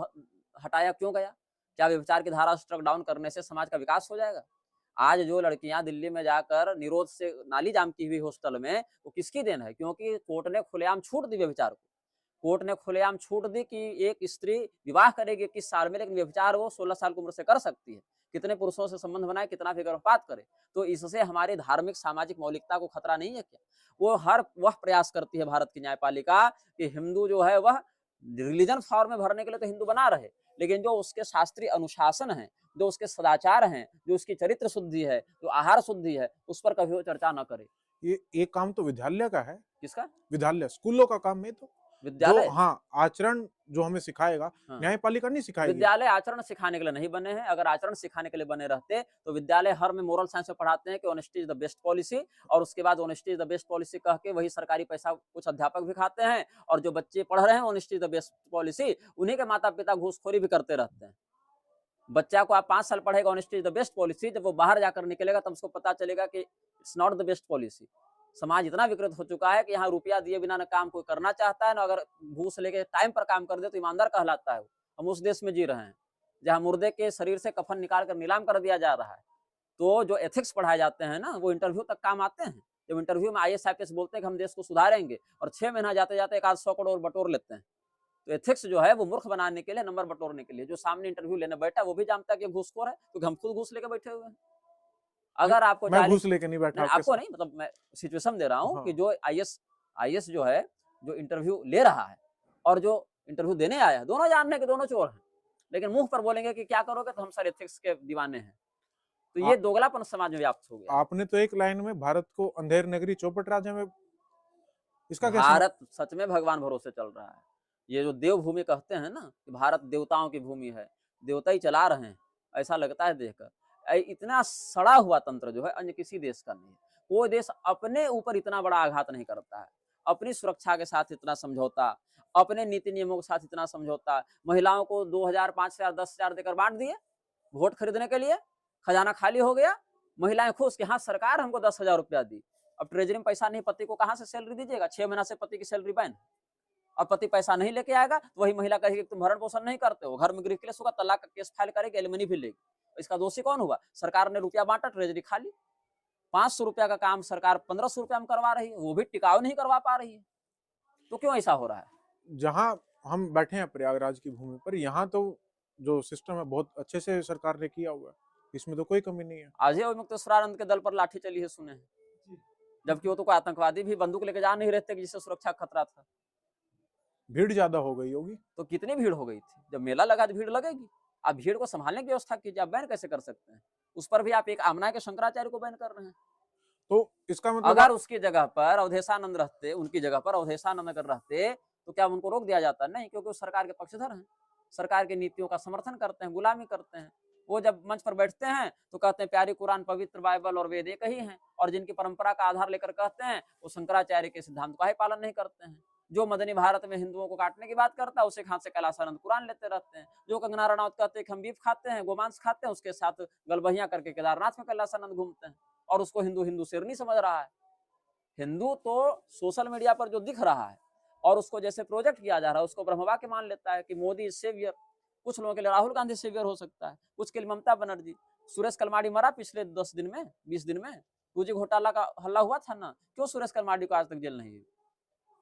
Speaker 2: हटाया क्यों गया? क्या व्यभिचार की धारा स्ट्रक डाउन करने से समाज का विकास हो जाएगा? आज जो लड़कियां दिल्ली में जाकर निरोध से नाली जाम की हुई हॉस्टल में, वो किसकी देन है? क्योंकि कोर्ट ने खुलेआम छूट दी व्यभिचार को। कोर्ट ने खुलेआम छूट दी कि एक स्त्री विवाह करेगी 21 साल में, लेकिन व्यभिचार वो 16 साल की उम्र से कर सकती है। कितने पुरुषों से संबंध बनाए, कितना भी गर्भपात करे। तो इससे हमारी धार्मिक सामाजिक मौलिकता को खतरा नहीं है क्या? वो वह प्रयास करती है भारत की न्यायपालिका कि हिंदू जो है वह रिलीजन फॉर्म में भरने के लिए तो हिंदू बना रहे, लेकिन जो उसके शास्त्रीय अनुशासन है, जो उसके सदाचार हैं, जो उसकी चरित्र शुद्धि है, जो आहार शुद्धि है, उस पर कभी वो चर्चा न करे।
Speaker 1: ये काम तो विद्यालय का है।
Speaker 2: किसका?
Speaker 1: विद्यालय, स्कूलों का काम है। तो
Speaker 2: विद्यालय?
Speaker 1: जो हाँ आचरण जो हमें सिखाएगा,
Speaker 2: हाँ।
Speaker 1: न्यायपालिका नहीं सिखाएगी।
Speaker 2: विद्यालय आचरण सिखाने के लिए नहीं बने हैं। अगर आचरण सिखाने के लिए बने रहते तो विद्यालय हर में मोरल साइंस में पढ़ाते हैं कि honesty is the best policy, और उसके बाद honesty is the best policy कह के वही सरकारी पैसा कुछ अध्यापक भी खाते हैं, और जो बच्चे पढ़ रहे हैं honesty is the best policy, उन्हीं के माता पिता घूसखोरी भी करते रहते हैं। बच्चा को आप 5 साल पढ़ेगा honesty is the best policy, जब वो बाहर जाकर निकलेगा तब उसको पता चलेगा कि it's not the best policy. समाज इतना विकृत हो चुका है कि यहाँ रुपया दिए बिना न काम कोई करना चाहता है, न अगर घूस लेके टाइम पर काम कर दे तो ईमानदार कहलाता है। हम उस देश में जी रहे हैं जहाँ मुर्दे के शरीर से कफन निकाल कर नीलाम कर दिया जा रहा है। तो जो एथिक्स पढ़ाए जाते हैं ना, वो इंटरव्यू तक काम आते हैं। जब इंटरव्यू में IAS IPS बोलते हैं कि हम देश को सुधारेंगे, और 6 महीना जाते जाते 100 करोड़ बटोर लेते हैं। तो एथिक्स जो है वो मूर्ख बनाने के लिए, नंबर बटोरने के लिए। जो सामने इंटरव्यू लेने बैठा है वो भी जानता है कि घूसखोर है, क्योंकि हम खुद घूस लेके बैठे हुए हैं। अगर आपको
Speaker 1: मैं घूस लेके नहीं बैठा
Speaker 2: आपको नहीं, मतलब मैं सिचुएशन दे रहा हूँ
Speaker 1: हाँ।
Speaker 2: कि जो IAS जो है, जो इंटरव्यू ले रहा है और जो इंटरव्यू देने आया है, दोनों जानने के दोनों चोर हैं, लेकिन मुंह पर बोलेंगे कि क्या करोगे, तो हम सर एथिक्स के दीवाने हैं। तो ये दोगलापन समाज में व्याप्त हो गया।
Speaker 1: आपने तो एक लाइन में भारत को अंधेर नगरी चौपट राजा में, इसका क्या
Speaker 2: भारत सच में भगवान भरोसे चल रहा है। ये जो देवभूमि कहते हैं ना कि भारत देवताओं की भूमि है, देवता ही चला रहे हैं, ऐसा लगता है देखकर। इतना सड़ा हुआ तंत्र जो है अन्य किसी देश का नहीं है। कोई देश अपने ऊपर इतना बड़ा आघात नहीं करता है, अपनी सुरक्षा के साथ इतना समझौता, अपने नीति नियमों के साथ इतना समझौता। महिलाओं को 2000, 5000, 10,000 देकर बांट दिए वोट खरीदने के लिए, खजाना खाली हो गया, महिलाएं खुश कि हाँ सरकार हमको 10,000 रुपया दी। अब ट्रेजरी में पैसा नहीं, पति को कहाँ से सैलरी दीजिएगा? 6 महीना से पति की सैलरी बैन। और पति पैसा नहीं लेके आएगा तो वही महिला कहेगी तुम भरण पोषण नहीं करते हो, घर में गृह क्लेश होगा, तलाक का केस फाइल करेगी, एलिमनी भी लेगी। इसका दोषी कौन हुआ? सरकार ने रुपया बांटा, ट्रेजरी खाली। 500 रुपया का काम सरकार 1500 रुपया में करवा रही है, वो भी टिकाऊ नहीं करवा पा रही है। तो क्यों ऐसा हो रहा है?
Speaker 1: जहां हम बैठे हैं प्रयागराज की भूमि पर, यहाँ तो जो सिस्टम है बहुत अच्छे से सरकार ने किया हुआ है, इसमें तो कोई कमी नहीं है।
Speaker 2: आज ही मुक्तेश्वरानंद के दल पर लाठी चली है, सुने हैं, जबकि वो तो कोई आतंकवादी भी बंदूक लेके जा नहीं रहते जिससे सुरक्षा खतरा था।
Speaker 1: भीड़ ज्यादा हो गई होगी।
Speaker 2: तो कितनी भीड़ हो गई थी? जब मेला लगा तो भीड़ लगेगी। आप भीड़ को संभालने की व्यवस्था कीजिए, आप बैन कैसे कर सकते हैं? उस पर भी आप एक आमना के शंकराचार्य को बैन कर रहे हैं।
Speaker 1: तो इसका मतलब
Speaker 2: अगर उसकी जगह पर अवधेशानंद रहते, उनकी जगह पर अवधेशानंद अगर रहते तो क्या उनको रोक दिया जाता? नहीं, क्योंकि वो सरकार के पक्षधर हैं, सरकार की नीतियों का समर्थन करते हैं, गुलामी करते हैं। वो जब मंच पर बैठते हैं तो कहते हैं प्यारी कुरान, पवित्र बाइबल और वेद एक ही हैं, और जिनकी परंपरा का आधार लेकर कहते हैं वो शंकराचार्य के सिद्धांत का ही पालन नहीं करते हैं। जो मदनी भारत में हिंदुओं को काटने की बात करता है उसे हाथ से कैलाशानंद कुरान लेते रहते हैं। जो कंगना रनौत कहते हैं हम बीफ खाते हैं, गोमांस खाते हैं, उसके साथ गलबहियां करके केदारनाथ में कैलाशानंद घूमते हैं, और उसको हिंदू हिंदू शेरनी समझ रहा है। हिंदू तो सोशल मीडिया पर जो दिख रहा है और उसको जैसे प्रोजेक्ट किया जा रहा है उसको ब्रह्मवा के मान लेता है कि मोदी सेवियर। कुछ लोगों के लिए राहुल गांधी सेवियर हो सकता है, कुछ के लिए ममता बनर्जी। सुरेश कलमाडी मरा पिछले 10 दिन में, 20 दिन में, टूजी घोटाला का हल्ला हुआ था ना, क्यों सुरेश कलमाडी को आज तक जेल नहीं हुई?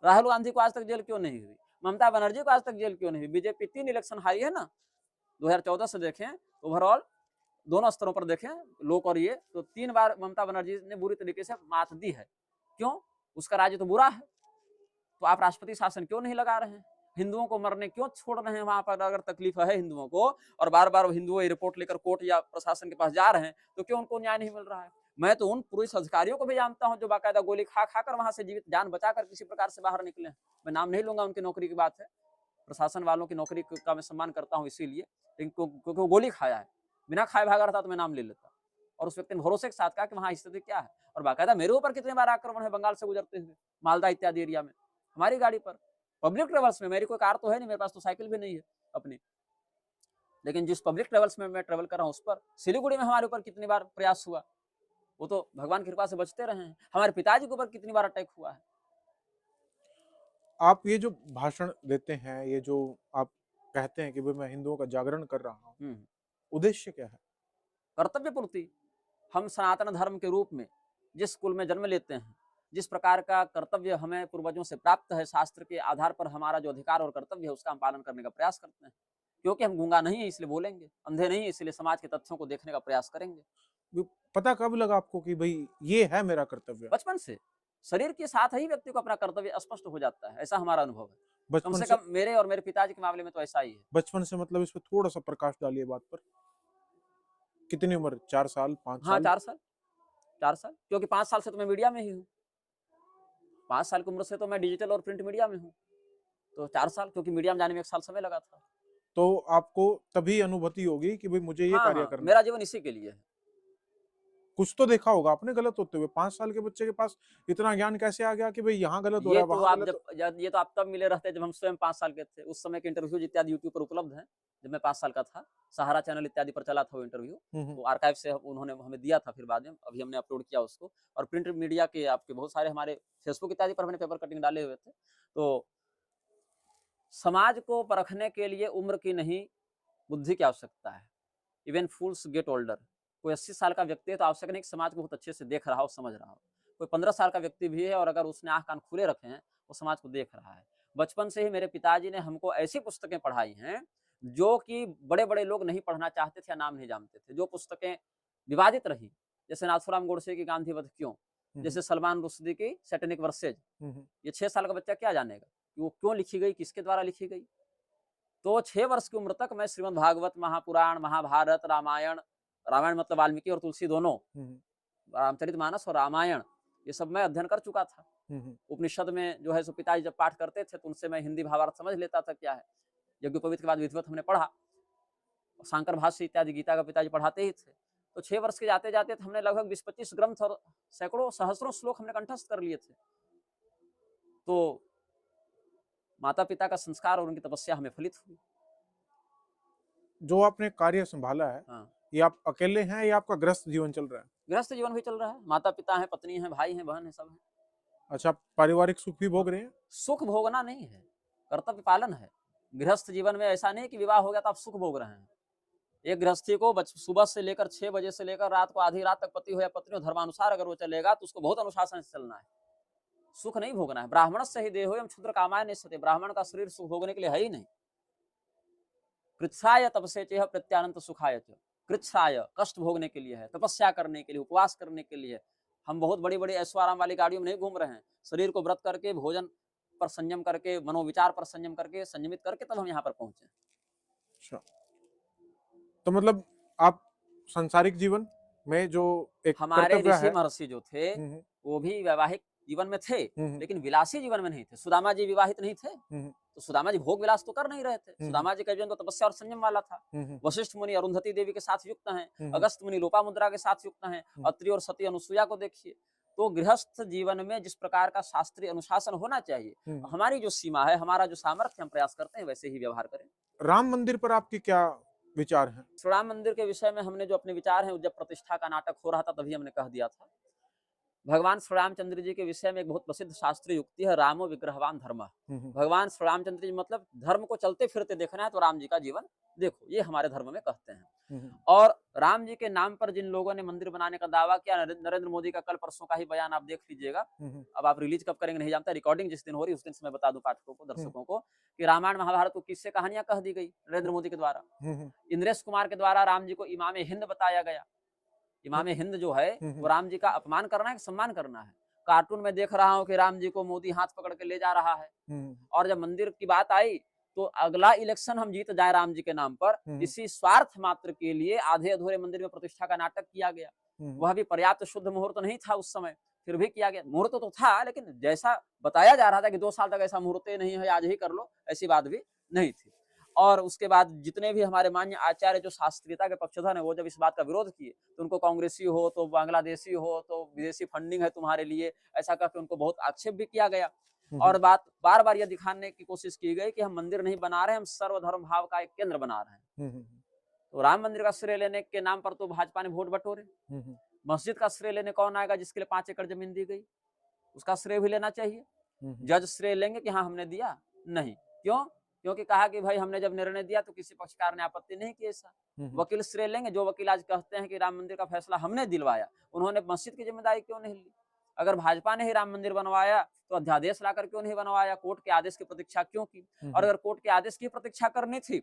Speaker 2: राहुल गांधी को आज तक जेल क्यों नहीं हुई? ममता बनर्जी को आज तक जेल क्यों नहीं हुई? बीजेपी 3 इलेक्शन हारी है ना, 2014 से देखें ओवरऑल दोनों स्तरों पर देखें, लोक और ये, तो 3 बार ममता बनर्जी ने बुरी तरीके से मात दी है। क्यों? उसका राज्य तो बुरा है, तो आप राष्ट्रपति शासन क्यों नहीं लगा रहे हैं? हिंदुओं को मरने क्यों छोड़ रहे हैं? वहां पर अगर तकलीफ है हिंदुओं को और बार बार हिंदुओं रिपोर्ट लेकर कोर्ट या प्रशासन के पास जा रहे हैं, तो क्यों उनको न्याय नहीं मिल रहा है? मैं तो उन पुलिस अधिकारियों को भी जानता हूं जो बाकायदा गोली खा खाकर वहां से जीवित जान बचाकर किसी प्रकार से बाहर निकले। मैं नाम नहीं लूंगा, उनकी नौकरी की बात है, प्रशासन वालों की नौकरी का मैं सम्मान करता हूँ इसीलिए, क्योंकि वो गोली खाया है। बिना खाए भागा रहता तो मैं नाम ले लेता। और उस व्यक्ति ने भरोसे के साथ कहा कि वहां स्थिति क्या है, और बाकायदा मेरे ऊपर कितने बार आक्रमण है बंगाल से गुजरते हुए, मालदा इत्यादि एरिया में, हमारी गाड़ी पर, पब्लिक ट्रेवल्स में। मेरी कोई कार तो है नहीं, मेरे पास तो साइकिल भी नहीं है अपनी, लेकिन जिस पब्लिक ट्रेवल्स में मैं ट्रेवल कर रहा हूँ उस पर, सिलीगुड़ी में हमारे ऊपर कितनी बार प्रयास हुआ, वो तो भगवान की कृपा से बचते रहे हैं। हमारे पिताजी के ऊपर कितनी बार अटैक हुआ है।
Speaker 1: आप ये जो भाषण देते हैं, ये जो आप कहते हैं कि भाई मैं हिंदुओं का जागरण कर रहा हूँ, उद्देश्य क्या है?
Speaker 2: कर्तव्य पूर्ति। हम सनातन धर्म के रूप में जिस कुल में जन्म लेते हैं, जिस प्रकार का कर्तव्य हमें पूर्वजों से प्राप्त है, शास्त्र के आधार पर हमारा जो अधिकार और कर्तव्य है उसका हम पालन करने का प्रयास करते हैं। क्योंकि हम गूंगा नहीं है इसलिए बोलेंगे, अंधे नहीं है इसलिए समाज के तथ्यों को देखने का प्रयास करेंगे।
Speaker 1: पता कब लगा आपको कि भाई ये है मेरा कर्तव्य?
Speaker 2: बचपन से। शरीर के साथ ही व्यक्ति को अपना कर्तव्य स्पष्ट हो जाता है, ऐसा हमारा अनुभव है। कम
Speaker 1: बचपन
Speaker 2: से
Speaker 1: से?
Speaker 2: कम मेरे और मेरे पिताजी के मामले में तो ऐसा ही है।
Speaker 1: बचपन से मतलब इस पे थोड़ा सा प्रकाश डालिए बात पर। कितनी उम्र? 4 साल, 5
Speaker 2: हाँ
Speaker 1: साल?
Speaker 2: 4 साल, 4 साल, क्योंकि 5 साल से तो मैं मीडिया में ही हूँ। 5 साल की उम्र से तो मैं डिजिटल और प्रिंट मीडिया में हूँ, तो 4 साल, क्योंकि मीडिया में जाने में 1 साल समय लगा था।
Speaker 1: तो आपको तभी अनुभूति होगी कि भाई मुझे ये कार्य करना है।
Speaker 2: मेरा जीवन इसी के लिए है।
Speaker 1: कुछ तो देखा होगा आपने गलत होते हुए। 5 साल के बच्चे के पास इतना ज्ञान कैसे आ गया कि भाई यहाँ गलत हो रहा है, वहाँ गलत हो।
Speaker 2: ये तो आप तब मिले रहते जब हम स्वयं 5 साल के थे। उस समय के इंटरव्यूज इत्यादि यूट्यूब पर उपलब्ध हैं, जब मैं 5 साल का था। सहारा चैनल इत्यादि पर चला था वो इंटरव्यू, तो आर्काइव से उन्होंने हमें दिया था, फिर बाद में अभी हमने अपलोड किया उसको। और प्रिंट मीडिया के आपके बहुत सारे हमारे फेसबुक इत्यादि पर हमने पेपर कटिंग डाले हुए थे। तो समाज को परखने के लिए उम्र की नहीं, बुद्धि की आवश्यकता है। इवन फूल्स गेट ओल्डर। कोई 80 साल का व्यक्ति है तो आवश्यक नहीं कि समाज को बहुत अच्छे से देख रहा हो, समझ रहा हो। कोई 15 साल का व्यक्ति भी है और अगर उसने आंख कान खुले रखे हैं, वो समाज को देख रहा है। बचपन से ही मेरे पिताजी ने हमको ऐसी पुस्तकें पढ़ाई हैं जो कि बड़े बड़े लोग नहीं पढ़ना चाहते थे या नाम नहीं जानते थे। जो पुस्तकें विवादित रही, जैसे नाथुराम गोडसे की गांधीवध क्यों, जैसे सलमान रुश्दी की सैटेनिक वर्सेज। ये 6 साल का बच्चा क्या जानेगा कि वो क्यों लिखी गई, किसके द्वारा लिखी गई। तो 6 वर्ष की उम्र तक मैं श्रीमद् भागवत, महापुराण, महाभारत, रामायण, रामायण मतलब वाल्मीकि और तुलसी दोनों, रामचरितमानस और रामायण, ये सब मैं अध्ययन कर चुका था। उपनिषद में जो है सो पिताजी जब पाठ करते थे तो उनसे मैं हिंदी भावार्थ समझ लेता था क्या है। यज्ञोपवीत के बाद विधिवत हमने पढ़ा, शंकर भाष्य इत्यादि गीता का पिताजी पढ़ाते ही थे। तो 6 वर्ष के जाते जाते हमने लगभग 20-25 ग्रंथ और सैकड़ों सहस्रों श्लोक हमने कंठस्थ कर लिए थे। तो माता पिता का संस्कार और उनकी तपस्या हमें फलित हुई।
Speaker 1: जो आपने कार्य संभाला है,
Speaker 2: हाँ,
Speaker 1: ये आप अकेले हैं या आपका गृहस्थ जीवन चल रहा है?
Speaker 2: गृहस्थ जीवन भी चल रहा है, माता पिता हैं, पत्नी है, भाई हैं, बहन है, सब है।
Speaker 1: अच्छा, पारिवारिक सुख भी भोग रहे हैं?
Speaker 2: सुख भोगना नहीं है, कर्तव्य पालन है। गृहस्थ जीवन में ऐसा नहीं कि विवाह हो गया तो आप सुख भोग रहे हैं। एक गृहस्थी को सुबह से लेकर 6 बजे से लेकर रात को आधी रात तक पति हो या पत्नी हो, धर्मानुसार अगर वो चलेगा तो उसको बहुत अनुशासन से चलना है। सुख नहीं भोगना है। ब्राह्मण से ही देहो एवं क्षुद्र कामाय निश्चते। ब्राह्मण का शरीर सुख भोगने के लिए है ही नहीं। कृच्छ्राय तपसे चेह प्रत्यानंत सुखाय च। कृच्छ्राय कष्ट भोगने के लिए है, तपस्या करने के लिए, उपवास करने के लिए। हम बहुत बड़ी बड़ी ऐश्वर्य वाली गाड़ियों में नहीं घूम रहे हैं। शरीर को व्रत करके, भोजन पर संयम करके, मनोविचार पर संयम करके, संयमित करके तब हम यहाँ पर पहुंचे।
Speaker 1: अच्छा, तो मतलब आप सांसारिक जीवन में जो एक
Speaker 2: हमारे
Speaker 1: कर्तव्य
Speaker 2: ऋषि
Speaker 1: है,
Speaker 2: महर्षि जो थे
Speaker 1: हम्म,
Speaker 2: वो भी वैवाहिक जीवन में थे,
Speaker 1: हम्म,
Speaker 2: लेकिन विलासी जीवन में नहीं थे। सुदामा जी विवाहित नहीं थे,
Speaker 1: हम्म,
Speaker 2: तो सुदामा जी भोग विलास तो कर नहीं रहे थे। सुदामा जी का जीवन तो तपस्या और संयम वाला था।
Speaker 1: हम्म,
Speaker 2: वशिष्ठ मुनि अरुंधति देवी के साथ युक्त हैं,
Speaker 1: हम्म,
Speaker 2: अगस्त मुनि लोपामुद्रा के साथ युक्त हैं, अत्रि और सती अनुसुईया को देखिए। तो गृहस्थ जीवन में जिस प्रकार का शास्त्रीय अनुशासन होना चाहिए, हमारी जो सीमा है, हमारा जो सामर्थ्य, हम प्रयास करते हैं वैसे ही व्यवहार करें।
Speaker 1: राम मंदिर पर आपके क्या विचार हैं?
Speaker 2: श्री राम मंदिर के विषय में हमने जो अपने विचार हैं, जब प्रतिष्ठा का नाटक हो रहा था तभी हमने कह दिया था। भगवान श्री रामचंद्र जी के विषय में एक बहुत प्रसिद्ध शास्त्रीय युक्ति है, रामो विग्रहवान धर्म। भगवान श्री रामचंद्र जी मतलब धर्म को चलते फिरते देखना है तो राम जी का जीवन देखो, ये हमारे धर्म में कहते हैं। और राम जी के नाम पर जिन लोगों ने मंदिर बनाने का दावा किया, नरेंद्र मोदी का कल परसों का ही बयान आप देख लीजिएगा। अब आप रिलीज कब करेंगे नहीं जानता, रिकॉर्डिंग जिस दिन हो रही उस दिन से मैं बता दूं पाठकों को, दर्शकों को, कि रामायण महाभारत को किससे कहानियां कह दी गई नरेंद्र मोदी के द्वारा। इंद्रेश कुमार के द्वारा राम जी को इमाम हिंद बताया गया। इमाम हिंद जो है वो राम जी का अपमान करना है कि सम्मान करना है। कार्टून में देख रहा हूँ कि राम जी को मोदी हाथ पकड़ के ले जा रहा है, और जब मंदिर की बात आई तो अगला इलेक्शन हम जीत जाए राम जी के नाम पर, इसी स्वार्थ मात्र के लिए आधे अधूरे मंदिर में प्रतिष्ठा का नाटक किया गया। वह भी पर्याप्त शुद्ध मुहूर्त नहीं था उस समय, फिर भी किया गया। मुहूर्त तो था, लेकिन जैसा बताया जा रहा था कि 2 साल तक ऐसा मुहूर्त नहीं है, आज ही कर लो, ऐसी बात भी नहीं थी। और उसके बाद जितने भी हमारे मान्य आचार्य जो शास्त्रीयता के पक्षधर हैं, वो जब इस बात का विरोध किए तो उनको कांग्रेसी हो तो बांग्लादेशी हो तो विदेशी फंडिंग है तुम्हारे लिए, ऐसा करके उनको बहुत आक्षेप भी किया गया। और बात बार बार यह दिखाने की कोशिश की गई कि हम मंदिर नहीं बना रहे, हम सर्वधर्म भाव का एक केंद्र बना रहे हैं। तो राम मंदिर का श्रेय लेने के नाम पर तो भाजपा ने वोट बटोरे। मस्जिद का श्रेय लेने कौन आएगा जिसके लिए 5 एकड़ जमीन दी गई, उसका श्रेय भी लेना चाहिए। जज श्रेय लेंगे कि हाँ हमने दिया, नहीं। क्यों? क्योंकि कहा कि भाई हमने जब निर्णय दिया तो किसी पक्षकार ने आपत्ति नहीं की। ऐसा वकील श्रेय लेंगे, जो वकील आज कहते हैं कि राम मंदिर का फैसला हमने दिलवाया, उन्होंने मस्जिद की जिम्मेदारी क्यों नहीं ली? अगर भाजपा ने ही राम मंदिर बनवाया तो अध्यादेश लाकर क्यों नहीं बनवाया? कोर्ट के आदेश की प्रतीक्षा क्यों की? और अगर कोर्ट के आदेश की प्रतीक्षा करनी थी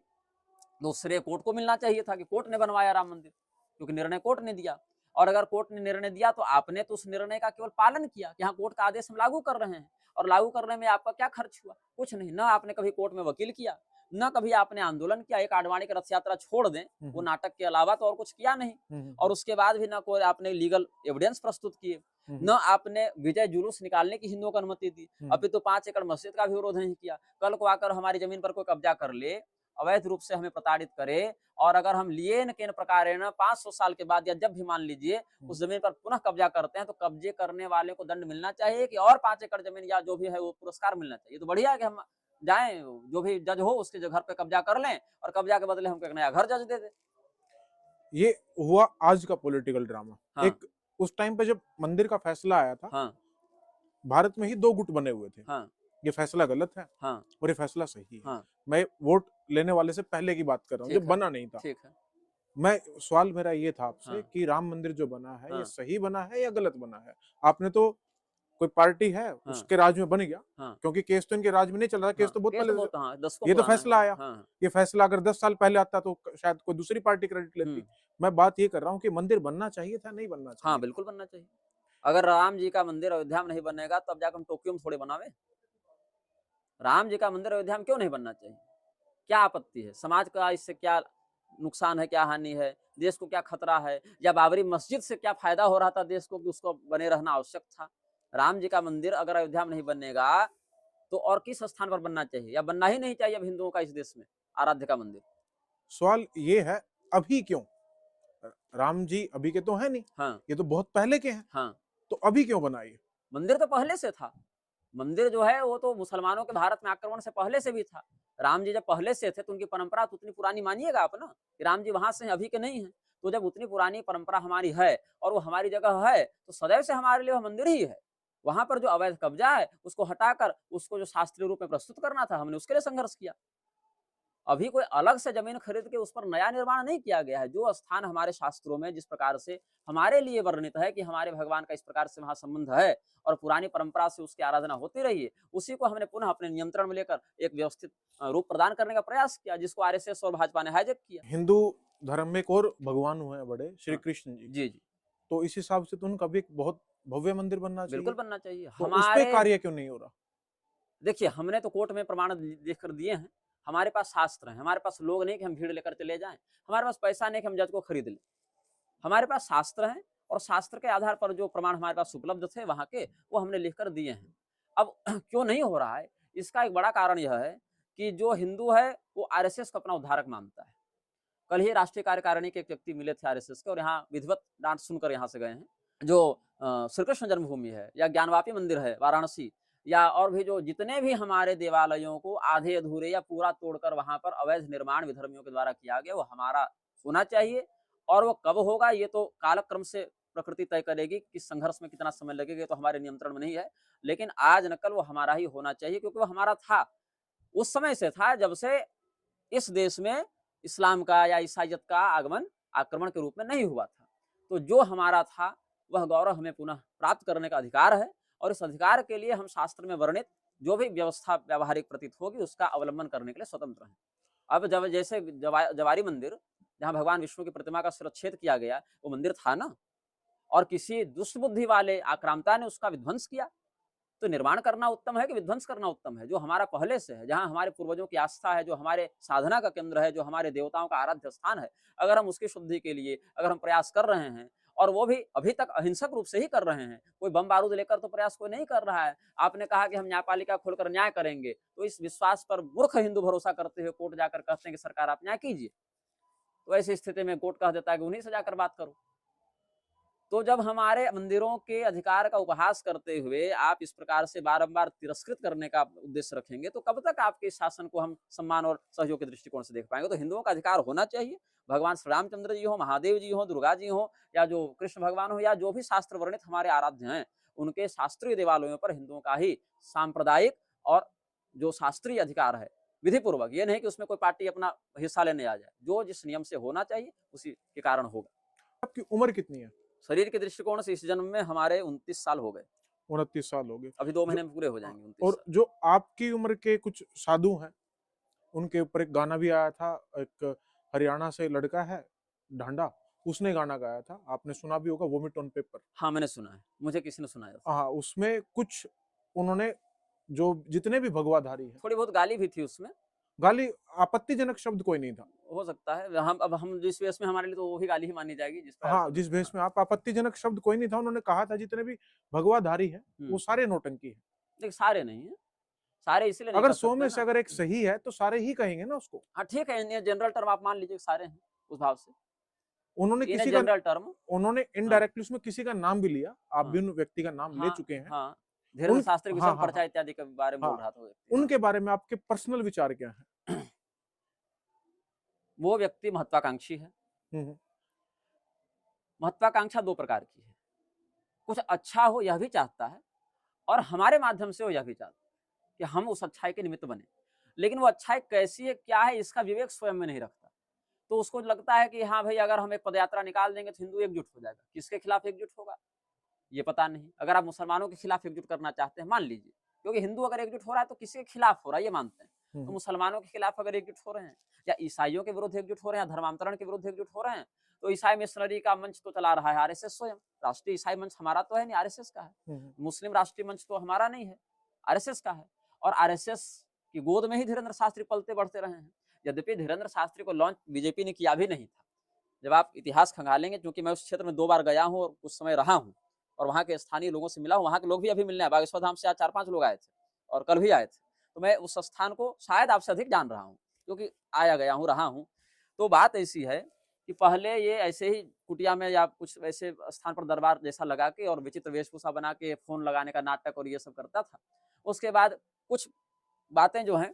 Speaker 2: तो श्रेय कोर्ट को मिलना चाहिए था कि कोर्ट ने बनवाया राम मंदिर, क्योंकि निर्णय कोर्ट ने दिया। और अगर कोर्ट ने निर्णय दिया तो आपने तो उस निर्णय का केवल पालन किया कि हाँ कोर्ट का आदेश हम लागू कर रहे हैं, और लागू करने में आपका क्या खर्च हुआ? कुछ नहीं। ना आपने कभी कोर्ट में वकील किया, न कभी आपने आंदोलन किया। एक आडवाणी की रथ यात्रा छोड़ दें, वो नाटक के अलावा तो और कुछ किया नहीं। और उसके बाद भी ना कोई आपने लीगल एविडेंस प्रस्तुत किए, न आपने विजय जुलूस निकालने की हिंदुओं को अनुमति दी। अभी तो 5 एकड़ मस्जिद का भी विरोध नहीं किया। कल को आकर हमारी जमीन पर कोई कब्जा कर ले, अवैध रूप से हमें प्रताड़ित करे, और अगर हम लिए न केन प्रकारेण 500 साल के बाद या जब भी मान लीजिए उस जमीन पर पुनः कब्जा करते हैं, तो कब्जे करने वाले को दंड मिलना चाहिए कि और 5 एकड़ जमीन या जो भी है वो पुरस्कार मिलना चाहिए। तो बढ़िया है कि हम जाएं, जो भी जज हो उसके घर पे कब्जा कर लें, और कब्जा के बदले हमको एक नया घर जज दे दे।
Speaker 1: ये हुआ आज का पॉलिटिकल ड्रामा।
Speaker 2: हाँ।
Speaker 1: एक उस टाइम पे जब मंदिर का फैसला आया था,
Speaker 2: हाँ।
Speaker 1: भारत में ही 2 गुट बने हुए थे।
Speaker 2: हाँ।
Speaker 1: ये फैसला गलत है,
Speaker 2: हाँ।
Speaker 1: और ये फैसला सही है।
Speaker 2: हाँ।
Speaker 1: मैं वोट लेने वाले से पहले की बात कर रहा हूँ जब बना नहीं था।
Speaker 2: ठीक है।
Speaker 1: मैं सवाल मेरा ये था आपसे,
Speaker 2: हाँ।
Speaker 1: कि राम मंदिर जो बना है,
Speaker 2: हाँ।
Speaker 1: ये सही बना है या गलत बना है? आपने तो कोई पार्टी है,
Speaker 2: हाँ।
Speaker 1: उसके राज में बन गया,
Speaker 2: हाँ।
Speaker 1: क्योंकि केस तो इनके राज में नहीं चल रहा था। केस तो बहुत पहले ये तो फैसला आया। ये फैसला अगर 10 साल पहले आता तो शायद कोई दूसरी पार्टी क्रेडिट लेती। मैं बात ये कर रहा हूँ कि मंदिर बनना चाहिए था, नहीं बनना चाहिए?
Speaker 2: हाँ, बिल्कुल बनना चाहिए। अगर राम जी का मंदिर अयोध्या में नहीं बनेगा तब जाकर हम टोक्यो में थोड़े बनावे। राम जी का मंदिर अयोध्या में क्यों नहीं बनना चाहिए? क्या आपत्ति है? समाज का इससे क्या नुकसान है, क्या हानि है, देश को क्या खतरा है, या बाबरी मस्जिद से क्या फायदा हो रहा था देश को कि उसको बने रहना आवश्यक था? राम जी का मंदिर अगर अयोध्या में नहीं बनेगा तो और किस स्थान पर बनना चाहिए, या बनना ही नहीं चाहिए अब हिंदुओं का इस देश में आराध्य का मंदिर?
Speaker 1: सवाल ये है, अभी क्यों? राम जी अभी के तो है नहीं,
Speaker 2: हाँ
Speaker 1: ये तो बहुत पहले के हैं,
Speaker 2: हाँ।
Speaker 1: तो अभी क्यों बनाए?
Speaker 2: मंदिर तो पहले से था। मंदिर जो है वो तो मुसलमानों के भारत में आक्रमण से पहले से भी था। राम जी जब पहले से थे तो उनकी परंपरा तो उतनी पुरानी मानिएगा आप ना, कि राम जी वहाँ से हैं, अभी के नहीं हैं। तो जब उतनी पुरानी परंपरा हमारी है और वो हमारी जगह है, तो सदैव से हमारे लिए वो मंदिर ही है। वहाँ पर जो अवैध कब्जा है, उसको हटाकर उसको जो शास्त्रीय रूप में प्रस्तुत करना था, हमने उसके लिए संघर्ष किया। अभी कोई अलग से जमीन खरीद के उस पर नया निर्माण नहीं किया गया है। जो स्थान हमारे शास्त्रों में जिस प्रकार से हमारे लिए वर्णित है कि हमारे भगवान का इस प्रकार से वहाँ संबंध है और पुरानी परंपरा से उसकी आराधना होती रही है, उसी को हमने पुनः अपने नियंत्रण में लेकर एक व्यवस्थित रूप प्रदान करने का प्रयास किया, जिसको आरएसएस और भाजपा ने हाईजैक किया।
Speaker 1: हिंदू धर्म में एक और भगवान हुए हैं बड़े, श्री
Speaker 2: हाँ,
Speaker 1: कृष्ण जी।
Speaker 2: जी, जी।
Speaker 1: तो इस हिसाब से तो उनका भी एक बहुत भव्य मंदिर बनना
Speaker 2: बिल्कुल
Speaker 1: चाहिए।
Speaker 2: बनना चाहिए।
Speaker 1: तो उस पे
Speaker 2: हमारे
Speaker 1: कार्य क्यों नहीं हो रहा?
Speaker 2: देखिए, हमने तो कोर्ट में प्रमाण लिख कर दिए हैं। हमारे पास शास्त्र हैं, हमारे पास लोग नहीं कि हम भीड़ लेकर चले जाएँ। हमारे पास पैसा नहीं कि हम जज को खरीद लें। हमारे पास शास्त्र हैं और शास्त्र के आधार पर जो प्रमाण हमारे पास उपलब्ध थे वहाँ के, वो हमने लिख कर दिए हैं। अब क्यों नहीं हो रहा है, इसका एक बड़ा कारण यह है कि जो हिंदू है, वो आरएसएस को अपना उद्धारक मानता है। कल ही राष्ट्रीय कार्यकारिणी के एक व्यक्ति मिले थे आरएसएस के और यहाँ विधिवत डाँट सुनकर यहाँ से गए हैं। जो श्री कृष्ण जन्मभूमि है या ज्ञानवापी मंदिर है वाराणसी, या और भी जो जितने भी हमारे देवालयों को आधे अधूरे या पूरा तोड़कर वहाँ पर अवैध निर्माण विधर्मियों के द्वारा किया गया, वो हमारा होना चाहिए। और वो कब होगा ये तो कालक्रम से प्रकृति तय करेगी, कि संघर्ष में कितना समय लगेगा, ये तो हमारे नियंत्रण में नहीं है। लेकिन आज न कल वो हमारा ही होना चाहिए, क्योंकि वो हमारा था। उस समय से था जब से इस देश में इस्लाम का या ईसाइयत का आगमन आक्रमण के रूप में नहीं हुआ था। तो जो हमारा था वह गौरव हमें पुनः प्राप्त करने का अधिकार है, और इस अधिकार के लिए हम शास्त्र में वर्णित जो भी व्यवस्था व्यावहारिक प्रतीत होगी उसका अवलंबन करने के लिए स्वतंत्र हैं। अब जब जैसे जवारी मंदिर, जहाँ भगवान विष्णु की प्रतिमा का शिरच्छेद किया गया, वो मंदिर था ना, और किसी दुष्ट बुद्धि वाले आक्रांता ने उसका विध्वंस किया। तो निर्माण करना उत्तम है कि विध्वंस करना उत्तम है? जो हमारा पहले से है, जहाँ हमारे पूर्वजों की आस्था है, जो हमारे साधना का केंद्र है, जो हमारे देवताओं का आराध्य स्थान है, अगर हम उसकी शुद्धि के लिए अगर हम प्रयास कर रहे हैं, और वो भी अभी तक अहिंसक रूप से ही कर रहे हैं, कोई बम बारूद लेकर तो प्रयास कोई नहीं कर रहा है। आपने कहा कि हम न्यायपालिका खोलकर न्याय करेंगे, तो इस विश्वास पर मूर्ख हिंदू भरोसा करते हुए कोर्ट जाकर कहते हैं कि सरकार आप न्याय कीजिए। तो ऐसी स्थिति में कोर्ट कह देता है कि उन्हीं से जाकर बात करो। तो जब हमारे मंदिरों के अधिकार का उपहास करते हुए आप इस प्रकार से बारंबार तिरस्कृत करने का उद्देश्य रखेंगे, तो कब तक आपके शासन को हम सम्मान और सहयोग के दृष्टिकोण से देख पाएंगे? तो हिंदुओं का अधिकार होना चाहिए। भगवान श्री रामचंद्र जी हो, महादेव जी हो, दुर्गा जी हो, या जो कृष्ण भगवान हो, या जो भी शास्त्र वर्णित हमारे आराध्य हैं, उनके शास्त्रीय देवालयों पर हिंदुओं का ही सांप्रदायिक और जो शास्त्रीय अधिकार है, विधि पूर्वक, ये नहीं कि उसमें कोई पार्टी अपना हिस्सा लेने आ जाए। जो जिस नियम से होना चाहिए उसी के कारण होगा।
Speaker 1: आपकी उम्र कितनी है?
Speaker 2: शरीर के दृष्टिकोण से इस जन्म में हमारे 29 साल हो गए।
Speaker 1: 29 साल हो गए।
Speaker 2: अभी 2
Speaker 1: जो
Speaker 2: महीने में पूरे हो जाएंगे 29
Speaker 1: और
Speaker 2: साल।
Speaker 1: जो आपकी उम्र के कुछ साधु हैं, उनके ऊपर एक गाना भी आया था। एक हरियाणा से लड़का है ढांडा, उसने गाना गाया था, आपने सुना भी होगा, वोमिट ऑन पेपर।
Speaker 2: हाँ, मैंने सुना है। मुझे किसी ने सुनाया था।
Speaker 1: हाँ, उसमें कुछ उन्होंने जो जितने भी भगवाधारी हैं,
Speaker 2: थोड़ी बहुत गाली भी थी उसमें।
Speaker 1: गाली, आपत्तिजनक शब्द कोई नहीं था।
Speaker 2: हो सकता है। हम जिस वेश में, हमारे लिए तो वो भी गाली ही मानी जाएगी जिस प्रकार से
Speaker 1: हाँ,
Speaker 2: हमने
Speaker 1: जिस भेष
Speaker 2: सुना।
Speaker 1: में आप, आपत्तिजनक शब्द कोई नहीं था। उन्होंने कहा था जितने भी भगवाधारी हैं, वो सारे नौटंकी हैं।
Speaker 2: देखिए, सारे नहीं हैं। सारे इसलिए नहीं
Speaker 1: अगर
Speaker 2: कर
Speaker 1: 100
Speaker 2: सकते
Speaker 1: में से
Speaker 2: ना।
Speaker 1: अगर एक सही है, तो सारे ही कहेंगे ना उसको।
Speaker 2: हाँ, ठीक है, ये जनरल टर्म आप मान लीजिए कि सारे हैं उस भाव से।
Speaker 1: उन्होंने
Speaker 2: इन्हें
Speaker 1: किसी का,
Speaker 2: जनरल टर्म।
Speaker 1: उन्होंने
Speaker 2: हाँ,
Speaker 1: इनडायरेक्टली उसमें किसी का नाम भी लिया। आप भी
Speaker 2: हाँ,
Speaker 1: उन व्यक्ति का नाम ले
Speaker 2: हाँ,
Speaker 1: चुके हैं।
Speaker 2: हाँ। धीरेन्द्र
Speaker 1: उन
Speaker 2: शास्त्री
Speaker 1: हाँ,
Speaker 2: विषम
Speaker 1: हाँ,
Speaker 2: पर्चा
Speaker 1: हाँ,
Speaker 2: इत्यादि के बारे में बोल
Speaker 1: हाँ।
Speaker 2: रहा था वो व्यक्ति। हाँ।
Speaker 1: उनके बारे में आपके पर्सनल विचार क्या हैं?
Speaker 2: वो व्यक्ति महत्वाकांक्षी है।
Speaker 1: हुँ, हुँ।
Speaker 2: महत्वाकांक्षा 2 प्रकार की है। कुछ अच्छा हो यह भी चाहता है, और हमारे माध्यम से वो यह भी चाहता है कि हम उस अच्छाई के निमित्त बने। लेकिन वो अच्छाई कैसी है, क्या है, इसका विवेक स्वयं में नहीं रखता। तो उसको लगता है कि हाँ भाई, अगर हम एक पदयात्रा निकाल देंगे तो हिंदू एकजुट हो जाएगा। किसके खिलाफ एकजुट होगा? ये पता नहीं। अगर आप मुसलमानों के खिलाफ एकजुट करना चाहते हैं, मान लीजिए, क्योंकि हिंदू अगर एकजुट हो रहा है तो किसके खिलाफ हो रहा है ये मानते हैं।
Speaker 1: हुँ,
Speaker 2: तो
Speaker 1: हुँ।
Speaker 2: मुसलमानों के खिलाफ अगर एकजुट हो रहे हैं, या ईसाइयों के विरुद्ध एकजुट हो रहे हैं, या धर्मांतरण के विरुद्ध एकजुट हो रहे हैं, तो ईसाई मिशनरी का मंच तो चला रहा है आरएसएस स्वयं। राष्ट्रीय ईसाई मंच हमारा तो है नहीं, आरएसएस का है।
Speaker 1: हुँ, हुँ।
Speaker 2: मुस्लिम राष्ट्रीय मंच तो हमारा नहीं है, आरएसएस का है। और आरएसएस की गोद में ही धीरेन्द्र शास्त्री पलते बढ़ते रहे हैं। यद्यपि धीरेन्द्र शास्त्री को लॉन्च बीजेपी ने किया भी नहीं था। जब आप इतिहास खंगालेंगे, क्योंकि मैं उस क्षेत्र में 2 बार गया हूँ और कुछ समय रहा हूँ, और वहाँ के स्थानीय लोगों से मिला हूँ। वहाँ के लोग भी अभी मिलने आए। बागेश्वर धाम से आज 4-5 लोग आए थे, और कल भी आए थे। तो मैं उस स्थान को शायद आपसे अधिक जान रहा हूँ, क्योंकि आया गया हूँ, रहा हूँ। तो बात ऐसी है कि पहले ये ऐसे ही कुटिया में या कुछ ऐसे स्थान पर दरबार जैसा लगा के और विचित्र वेशभूषा बना के फोन लगाने का नाटक और ये सब करता था। उसके बाद कुछ बातें जो हैं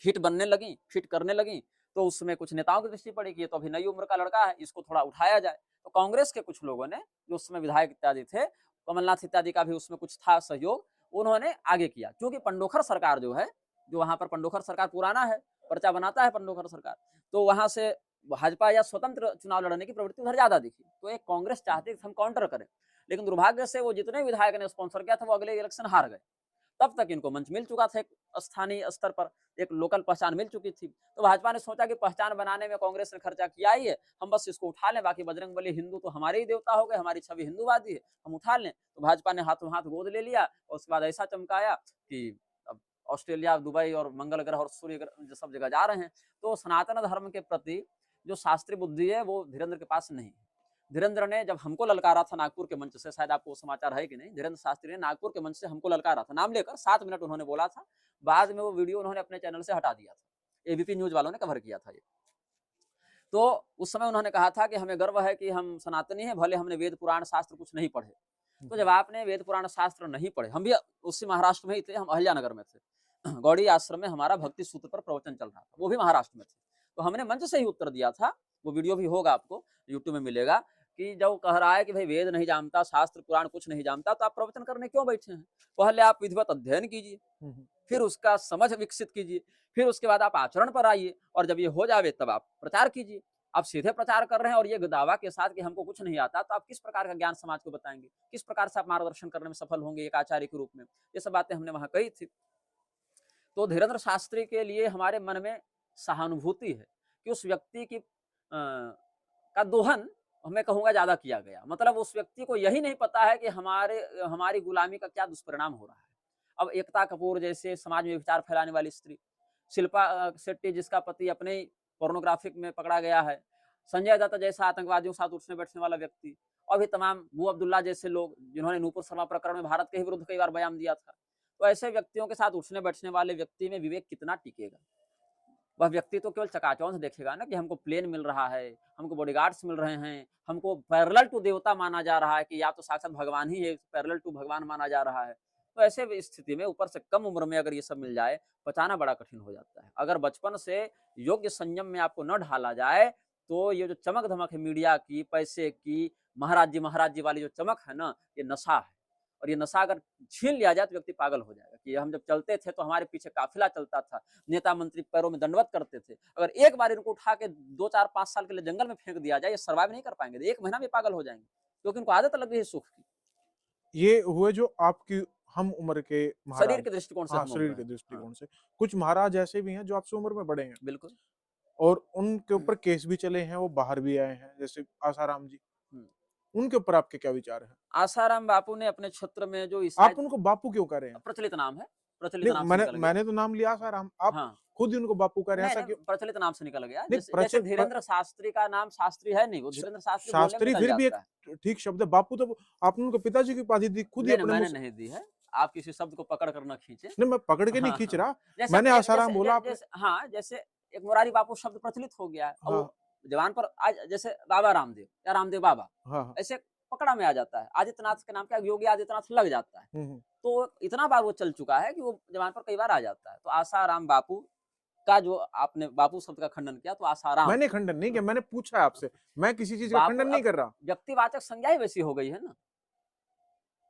Speaker 2: हिट बनने लगी, फिट करने लगी, तो उसमें कुछ नेताओं की दृष्टि पड़ी कि ये तो अभी नई उम्र का लड़का है, इसको थोड़ा उठाया जाए। तो कांग्रेस के कुछ लोगों ने, जो उस समय विधायक इत्यादि थे, कमलनाथ इत्यादि का भी उसमें कुछ था सहयोग, उन्होंने आगे किया। क्योंकि पंडोखर सरकार जो है, जो वहाँ पर पंडोखर सरकार पुराना है, पर्चा बनाता है पंडोखर सरकार, तो वहाँ से भाजपा या स्वतंत्र चुनाव लड़ने की प्रवृत्ति उधर ज्यादा दिखी। तो एक कांग्रेस चाहती थी हम काउंटर करें, लेकिन दुर्भाग्य से वो जितने विधायक ने स्पॉन्सर किया था वो अगले इलेक्शन हार गए। तब तक इनको मंच मिल चुका था, एक स्थानीय स्तर पर एक लोकल पहचान मिल चुकी थी। तो भाजपा ने सोचा कि पहचान बनाने में कांग्रेस ने खर्चा किया ही है, हम बस इसको उठा लें, बाकी बजरंगबली हिंदू तो हमारे ही देवता हो गए, हमारी छवि हिंदूवादी है, हम उठा लें। तो भाजपा ने हाथों हाथ गोद ले लिया और उसके बाद ऐसा चमकाया कि अब ऑस्ट्रेलिया, दुबई और मंगल ग्रह और सूर्य ग्रह सब जगह जा रहे हैं। तो सनातन धर्म के प्रति जो शास्त्रीय बुद्धि है वो धीरेन्द्र के पास नहीं है। धीरेन्द्र ने जब हमको ललकारा था नागपुर के मंच से, शायद आपको समाचार है कि नहीं, धीरेन्द्र शास्त्री ने नागपुर के मंच से हमको ललकारा था, नाम लेकर 7 मिनट उन्होंने बोला था। बाद में वो वीडियो उन्होंने अपने चैनल से हटा दिया था, एबीपी न्यूज वालों ने कवर किया था ये। तो उस समय उन्होंने कहा था कि हमें गर्व है कि हम सनातनी हैं, भले हमने वेद पुराण शास्त्र कुछ नहीं पढ़े। तो जब आपने वेद पुराण शास्त्र नहीं पढ़े, हम भी उसी महाराष्ट्र में ही थे, हम अहिल्यानगर में थे, गौड़ी आश्रम में हमारा भक्ति सूत्र पर प्रवचन चल रहा था, वो भी महाराष्ट्र में थे। तो हमने मंच से ही उत्तर दिया था, वो वीडियो भी होगा, आपको यूट्यूब में मिलेगा, कि जब कह रहा है कि भाई वेद नहीं जानता, शास्त्र पुराण कुछ नहीं जानता, तो आप प्रवचन करने क्यों बैठे हैं? पहले आप विधिवत अध्ययन कीजिए, फिर उसका समझ विकसित कीजिए, फिर उसके बाद आप आचरण पर आइए, और जब ये हो जावे तब आप प्रचार कीजिए। आप सीधे प्रचार कर रहे हैं और ये दावा के साथ कि हमको कुछ नहीं आता, तो आप किस प्रकार का ज्ञान समाज को बताएंगे? किस प्रकार से आप मार्गदर्शन करने में सफल होंगे एक आचार्य के रूप में? ये सब बातें हमने वहां कही थी। तो धीरेन्द्र शास्त्री के लिए हमारे मन में सहानुभूति है कि उस व्यक्ति की का दोहन मैं कहूंगा ज्यादा किया गया। मतलब उस व्यक्ति को यही नहीं पता है कि हमारी गुलामी का क्या दुष्परिणाम हो रहा है। अब एकता कपूर जैसे समाज में विचार फैलाने वाली स्त्री, शिल्पा शेट्टी जिसका पति अपने पोर्नोग्राफिक में पकड़ा गया है, संजय दत्त जैसा आतंकवादियों के साथ उठने बैठने वाला व्यक्ति, और भी तमाम बू अब्दुल्ला जैसे लोग जिन्होंने नूपुर शर्मा प्रकरण में भारत के ही विरुद्ध कई बार बयान दिया था। तो ऐसे व्यक्तियों के साथ उठने बैठने वाले व्यक्ति में विवेक कितना टिकेगा? वह व्यक्ति तो केवल चकाचौंध देखेगा ना कि हमको प्लेन मिल रहा है, हमको बॉडीगार्ड्स मिल रहे हैं, हमको पैरेलल टू देवता माना जा रहा है कि या तो साक्षात भगवान ही है, पैरेलल टू भगवान माना जा रहा है। तो ऐसे स्थिति में ऊपर से कम उम्र में अगर ये सब मिल जाए, पचाना बड़ा कठिन हो जाता है। अगर बचपन से योग्य संयम में आपको न ढाला जाए, तो ये जो चमक धमक है मीडिया की, पैसे की, महाराज जी वाली जो चमक है ना, ये नशा है। और ये नशा अगर छीन लिया जाए तो व्यक्ति पागल हो जाएगा। कि हम जब चलते थे तो हमारे पीछे काफिला चलता था, नेता मंत्री पैरों में दंडवत करते थे, अगर एक बार इनको उठा के 2, 4, 5 साल के लिए जंगल में फेंक दिया जाए, ये सर्वाइव नहीं कर पाएंगे, 1 महीना में पागल हो जाएंगे, क्योंकि इनको आदत लग गई है सुख की।
Speaker 1: ये हुए जो आपकी हम उम्र के
Speaker 2: शरीर
Speaker 1: महाराज,
Speaker 2: के दृष्टिकोण से
Speaker 1: हाँ
Speaker 2: हम
Speaker 1: शरीर
Speaker 2: उम्र
Speaker 1: के
Speaker 2: हैं।
Speaker 1: दृष्टिकोण
Speaker 2: हाँ,
Speaker 1: से। कुछ महाराज ऐसे भी हैं जो आपसे उम्र में बड़े हैं
Speaker 2: बिल्कुल।
Speaker 1: और उनके ऊपर केस भी चले हैं, वो बाहर भी आए हैं, जैसे आसाराम जी।
Speaker 2: हम्म।
Speaker 1: उनके ऊपर आपके क्या विचार हैं?
Speaker 2: आसाराम बापू ने अपने क्षेत्र में जो
Speaker 1: आप
Speaker 2: ईसाई,
Speaker 1: उनको बापू क्यों कह रहे हैं?
Speaker 2: प्रचलित नाम है, प्रचलित
Speaker 1: नहीं,
Speaker 2: नाम से
Speaker 1: मैंने
Speaker 2: निकल गया।
Speaker 1: मैंने तो नाम लिया आसाराम, आप
Speaker 2: हाँ,
Speaker 1: खुद ही उनको बापू कह रहे हैं,
Speaker 2: नहीं
Speaker 1: ऐसा
Speaker 2: नहीं,
Speaker 1: क्यों?
Speaker 2: प्रचलित नाम से निकल गया।
Speaker 1: नहीं,
Speaker 2: जैसे जैसे धीरेन्द्र शास्त्री का नाम शास्त्री है नहीं, वो
Speaker 1: श-
Speaker 2: धीरेन्द्र शास्त्री बोलने में
Speaker 1: शास्त्री
Speaker 2: निकल
Speaker 1: फिर भी एक
Speaker 2: जाता है।
Speaker 1: ठीक शब्द है। बापू तो आपने उनको पिताजी की उपाधि दी खुद ही
Speaker 2: नहीं,
Speaker 1: अपने मुंह
Speaker 2: मैंने
Speaker 1: से।
Speaker 2: नहीं दी है, आप किसी शब्द को पकड़ कर न खींचे।
Speaker 1: नहीं, मैं पकड़ के नहीं
Speaker 2: हाँ,
Speaker 1: खींच
Speaker 2: हाँ।
Speaker 1: रहा,
Speaker 2: जैसे
Speaker 1: मैंने
Speaker 2: जैसे
Speaker 1: आसाराम
Speaker 2: जैसे
Speaker 1: बोला आपने।
Speaker 2: जैसे हाँ, जैसे एक मुरारी बापू शब्द प्रचलित हो गया है, और
Speaker 1: हाँ,
Speaker 2: वो जवान पर आज जैसे बाबा रामदेव या रामदेव बाबा,
Speaker 1: हाँ, हाँ।
Speaker 2: ऐसे पकड़ा में आ जाता है। आदित्यनाथ के नाम क्या, योगी आदित्यनाथ लग जाता है।
Speaker 1: हम्म,
Speaker 2: तो इतना बार वो चल चुका है कि वो जवान पर कई बार आ जाता है। तो आसाराम बापू का जो आपने बापू शब्द का खंडन किया, तो आसाराम,
Speaker 1: मैंने खंडन नहीं किया, मैंने पूछा आपसे, मैं किसी चीज का
Speaker 2: बापू
Speaker 1: खंडन नहीं
Speaker 2: अब
Speaker 1: कर रहा।
Speaker 2: व्यक्तिवाचक संज्ञा ही वैसी हो गई है ना।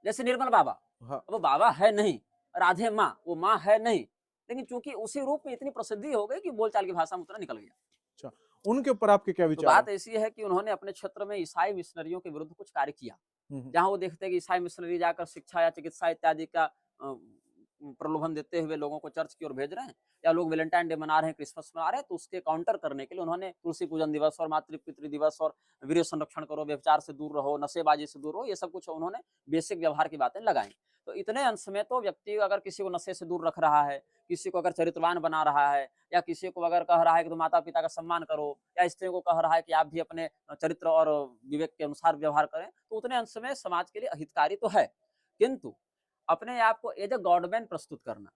Speaker 2: जैसे निर्मल बाबा,
Speaker 1: हाँ,
Speaker 2: वो बाबा है नहीं, राधे माँ, वो माँ है नहीं, लेकिन चूंकि उसी रूप में इतनी प्रसिद्धि हो गई कि बोलचाल की भाषा में उतना निकल गया।
Speaker 1: अच्छा, उनके ऊपर आपके क्या
Speaker 2: तो
Speaker 1: विचार
Speaker 2: बात
Speaker 1: हैं?
Speaker 2: ऐसी है कि उन्होंने अपने क्षेत्र में ईसाई मिशनरियों के विरुद्ध कुछ कार्य किया,
Speaker 1: हम्म,
Speaker 2: जहां वो देखते हैं कि ईसाई मिशनरी जाकर शिक्षा या चिकित्सा इत्यादि का प्रलोभन देते हुए लोगों को चर्च की ओर भेज रहे हैं, या लोग वैलेंटाइन डे मना रहे हैं, क्रिसमस मना रहे हैं, तो उसके काउंटर करने के लिए उन्होंने तुलसी पूजन दिवस और मातृ पितृ दिवस और वीर्य संरक्षण करो, व्यभिचार से दूर रहो, नशेबाजी से दूर रहो, ये सब कुछ उन्होंने बेसिक व्यवहार की बातें लगाई। तो इतने अंश में तो व्यक्ति अगर किसी को नशे से दूर रख रहा है, किसी को अगर चरित्रवान बना रहा है, या किसी को अगर कह रहा है कि तुम माता पिता का सम्मान करो, या स्त्रियों को कह रहा है कि आप भी अपने चरित्र और विवेक के अनुसार व्यवहार करें, तो उतने अंश में समाज के लिए अहितकारी तो है। किंतु अपने आप को एज ए गॉडमैन प्रस्तुत करना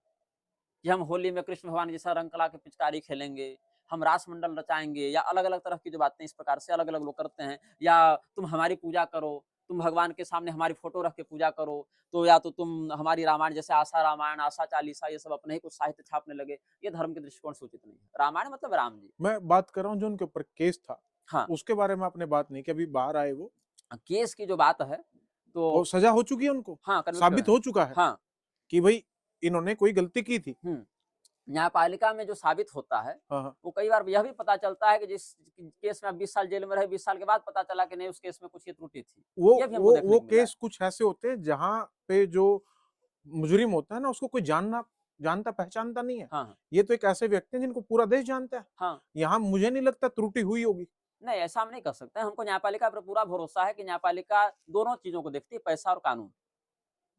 Speaker 2: कि हम होली में कृष्ण भगवान जैसा रंग कला के पिचकारी खेलेंगे, हम रासमंडल रचाएंगे, या अलग अलग तरह की जो बातें इस प्रकार से अलग अलग लोग करते हैं, या तुम हमारी पूजा करो, तुम भगवान के सामने हमारी फोटो रख के पूजा करो, तो या तो तुम हमारी रामायण, जैसे आशा रामायण, आशा चालीसा, ये सब अपने ही कुछ साहित्य छापने लगे, ये धर्म के दृष्टिकोण से उचित नहीं है। रामायण मतलब राम जी।
Speaker 1: मैं बात कर रहा हूँ जो उनके ऊपर केस था,
Speaker 2: हाँ,
Speaker 1: उसके बारे में आपने बात नहीं की, अभी बाहर आए वो,
Speaker 2: केस की जो बात है
Speaker 1: और
Speaker 2: तो
Speaker 1: सजा हो चुकी है उनको,
Speaker 2: हाँ, कन्विक्टेड
Speaker 1: साबित
Speaker 2: है।
Speaker 1: हो चुका है
Speaker 2: हाँ,
Speaker 1: कि भाई इन्होंने कोई गलती की थी।
Speaker 2: न्यायपालिका में जो साबित होता है,
Speaker 1: हाँ, हाँ।
Speaker 2: वो कई बार यह भी पता चलता है कि जिस केस में आप 20 साल जेल में रहे, 20 साल के बाद पता चला कि नहीं, उस केस में कुछ ये त्रुटि थी।
Speaker 1: वो
Speaker 2: ये भी हमको
Speaker 1: वो
Speaker 2: देखने
Speaker 1: वो
Speaker 2: को मिला है।
Speaker 1: केस कुछ ऐसे होते हैं जहाँ पे जो मुजरिम होता है ना, उसको कोई जानता पहचानता नहीं है।
Speaker 2: हाँ, हाँ,
Speaker 1: ये तो एक ऐसे व्यक्ति हैं जिनको पूरा देश जानता है।
Speaker 2: हाँ।
Speaker 1: यहाँ मुझे नहीं लगता त्रुटि हुई होगी।
Speaker 2: नहीं, ऐसा हम नहीं कर सकते हैं। हमको न्यायपालिका पर पूरा भरोसा है कि न्यायपालिका दोनों चीज़ों को देखती है, पैसा और कानून।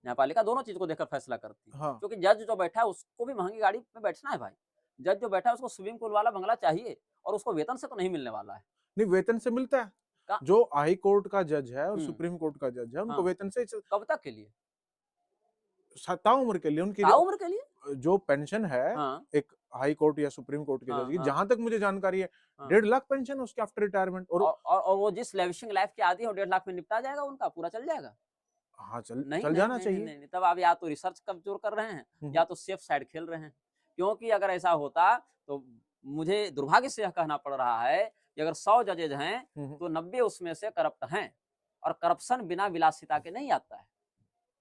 Speaker 2: न्यायपालिका दोनों चीज़ को देखकर फैसला करती है।
Speaker 1: हाँ,
Speaker 2: क्योंकि जज जो बैठा है उसको भी महँगी गाड़ी में बैठना है भाई। जज जो बैठा है उसको स्विमिंग पूल वाला बंगला चाहिए, और उसको वेतन से तो नहीं मिलने वाला है।
Speaker 1: नहीं वेतन से मिलता है।
Speaker 2: का
Speaker 1: जो हाई कोर्ट का जज है और
Speaker 2: हुँ,
Speaker 1: सुप्रीम कोर्ट का जज है, उनको
Speaker 2: हाँ।
Speaker 1: वेतन से
Speaker 2: कब तक के लिए?
Speaker 1: ताउम्र के लिए उनकी
Speaker 2: ताउम्र के लिए?
Speaker 1: जो पेंशन है,
Speaker 2: हाँ,
Speaker 1: एक हाई कोर्ट या सुप्रीम कोर्ट के जज
Speaker 2: हाँ,
Speaker 1: की,
Speaker 2: हाँ,
Speaker 1: जहां तक मुझे जानकारी है,
Speaker 2: हाँ।
Speaker 1: 1.5 लाख पेंशन है उसके आफ्टर रिटायरमेंट। और
Speaker 2: और वो जिस लेविशिंग लाइफ़ के आदी है, वो 1.5 लाख में निपटा जाएगा उनका, पूरा चल जाएगा?
Speaker 1: हाँ, चल
Speaker 2: नहीं,
Speaker 1: चल
Speaker 2: नहीं,
Speaker 1: जाना
Speaker 2: नहीं, नहीं,
Speaker 1: चाहिए।
Speaker 2: नहीं, नहीं, तब आप या तो रिसर्च कमज़ोर कर रहे हैं,
Speaker 1: हम्म,
Speaker 2: या तो सेफ साइड खेल रहे हैं। क्योंकि अगर ऐसा होता, तो मुझे दुर्भाग्य से यह कहना पड़ रहा है कि अगर 100 जजेज़ हैं,
Speaker 1: हम्म,
Speaker 2: तो 90 उसमें से करप्ट हैं, और करप्शन बिना विलासिता के नहीं आता है।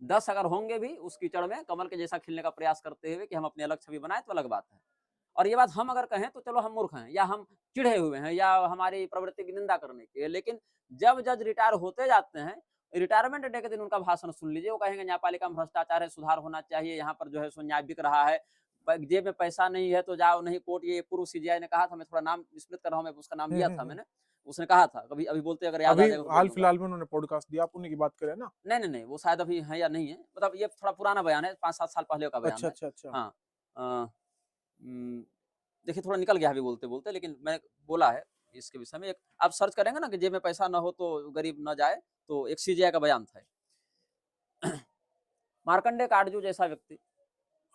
Speaker 2: 10 अगर होंगे भी उस कीचड़ में कमल के जैसा खिलने का प्रयास करते हुए कि हम अपनी अलग छवि बनाएँ, तो अलग बात है। और ये बात हम अगर कहें तो चलो हम मूर्ख हैं, या हम चिढ़े हुए हैं, या हमारी प्रवृत्ति की निंदा करने की है। लेकिन जब जज रिटायर होते जाते हैं, रिटायरमेंट डे के दिन उनका भाषण सुन लीजिए, वो कहेंगे न्यायपालिका में भ्रष्टाचार है, सुधार होना चाहिए, यहाँ पर जो है सो न्याय बिक रहा है, जेब में पैसा नहीं है तो जाओ नहीं कोर्ट। ये पूर्व सीजीआई ने कहा था, मैं थोड़ा नाम विस्मृत कर रहा हूँ, मैं उसका नाम
Speaker 1: हम्म,
Speaker 2: लिया था मैंने। उसने कहा था, कभी अभी बोलते अगर याद आ
Speaker 1: अभी
Speaker 2: जाएगा तो बोल
Speaker 1: हाल
Speaker 2: दूंगा।
Speaker 1: फिलहाल में उन्होंने पॉडकास्ट दिया, आप उन्हीं की बात करें ना।
Speaker 2: नहीं, नहीं, नहीं, वो शायद अभी है या नहीं है, मतलब ये थोड़ा पुराना बयान है, 5-7 साल पहले का बयान
Speaker 1: अच्छा,
Speaker 2: है।
Speaker 1: अच्छा, अच्छा।
Speaker 2: हाँ, अ, उम, देखिए थोड़ा निकल गया अभी बोलते-बोलते, लेकिन मैं बोला है इसके विषय में। एक आप सर्च करेंगे ना कि जेब में पैसा ना हो तो गरीब ना जाए, तो एक सीजीआई का बयान था। मार्कंडेय काटजू जैसा व्यक्ति,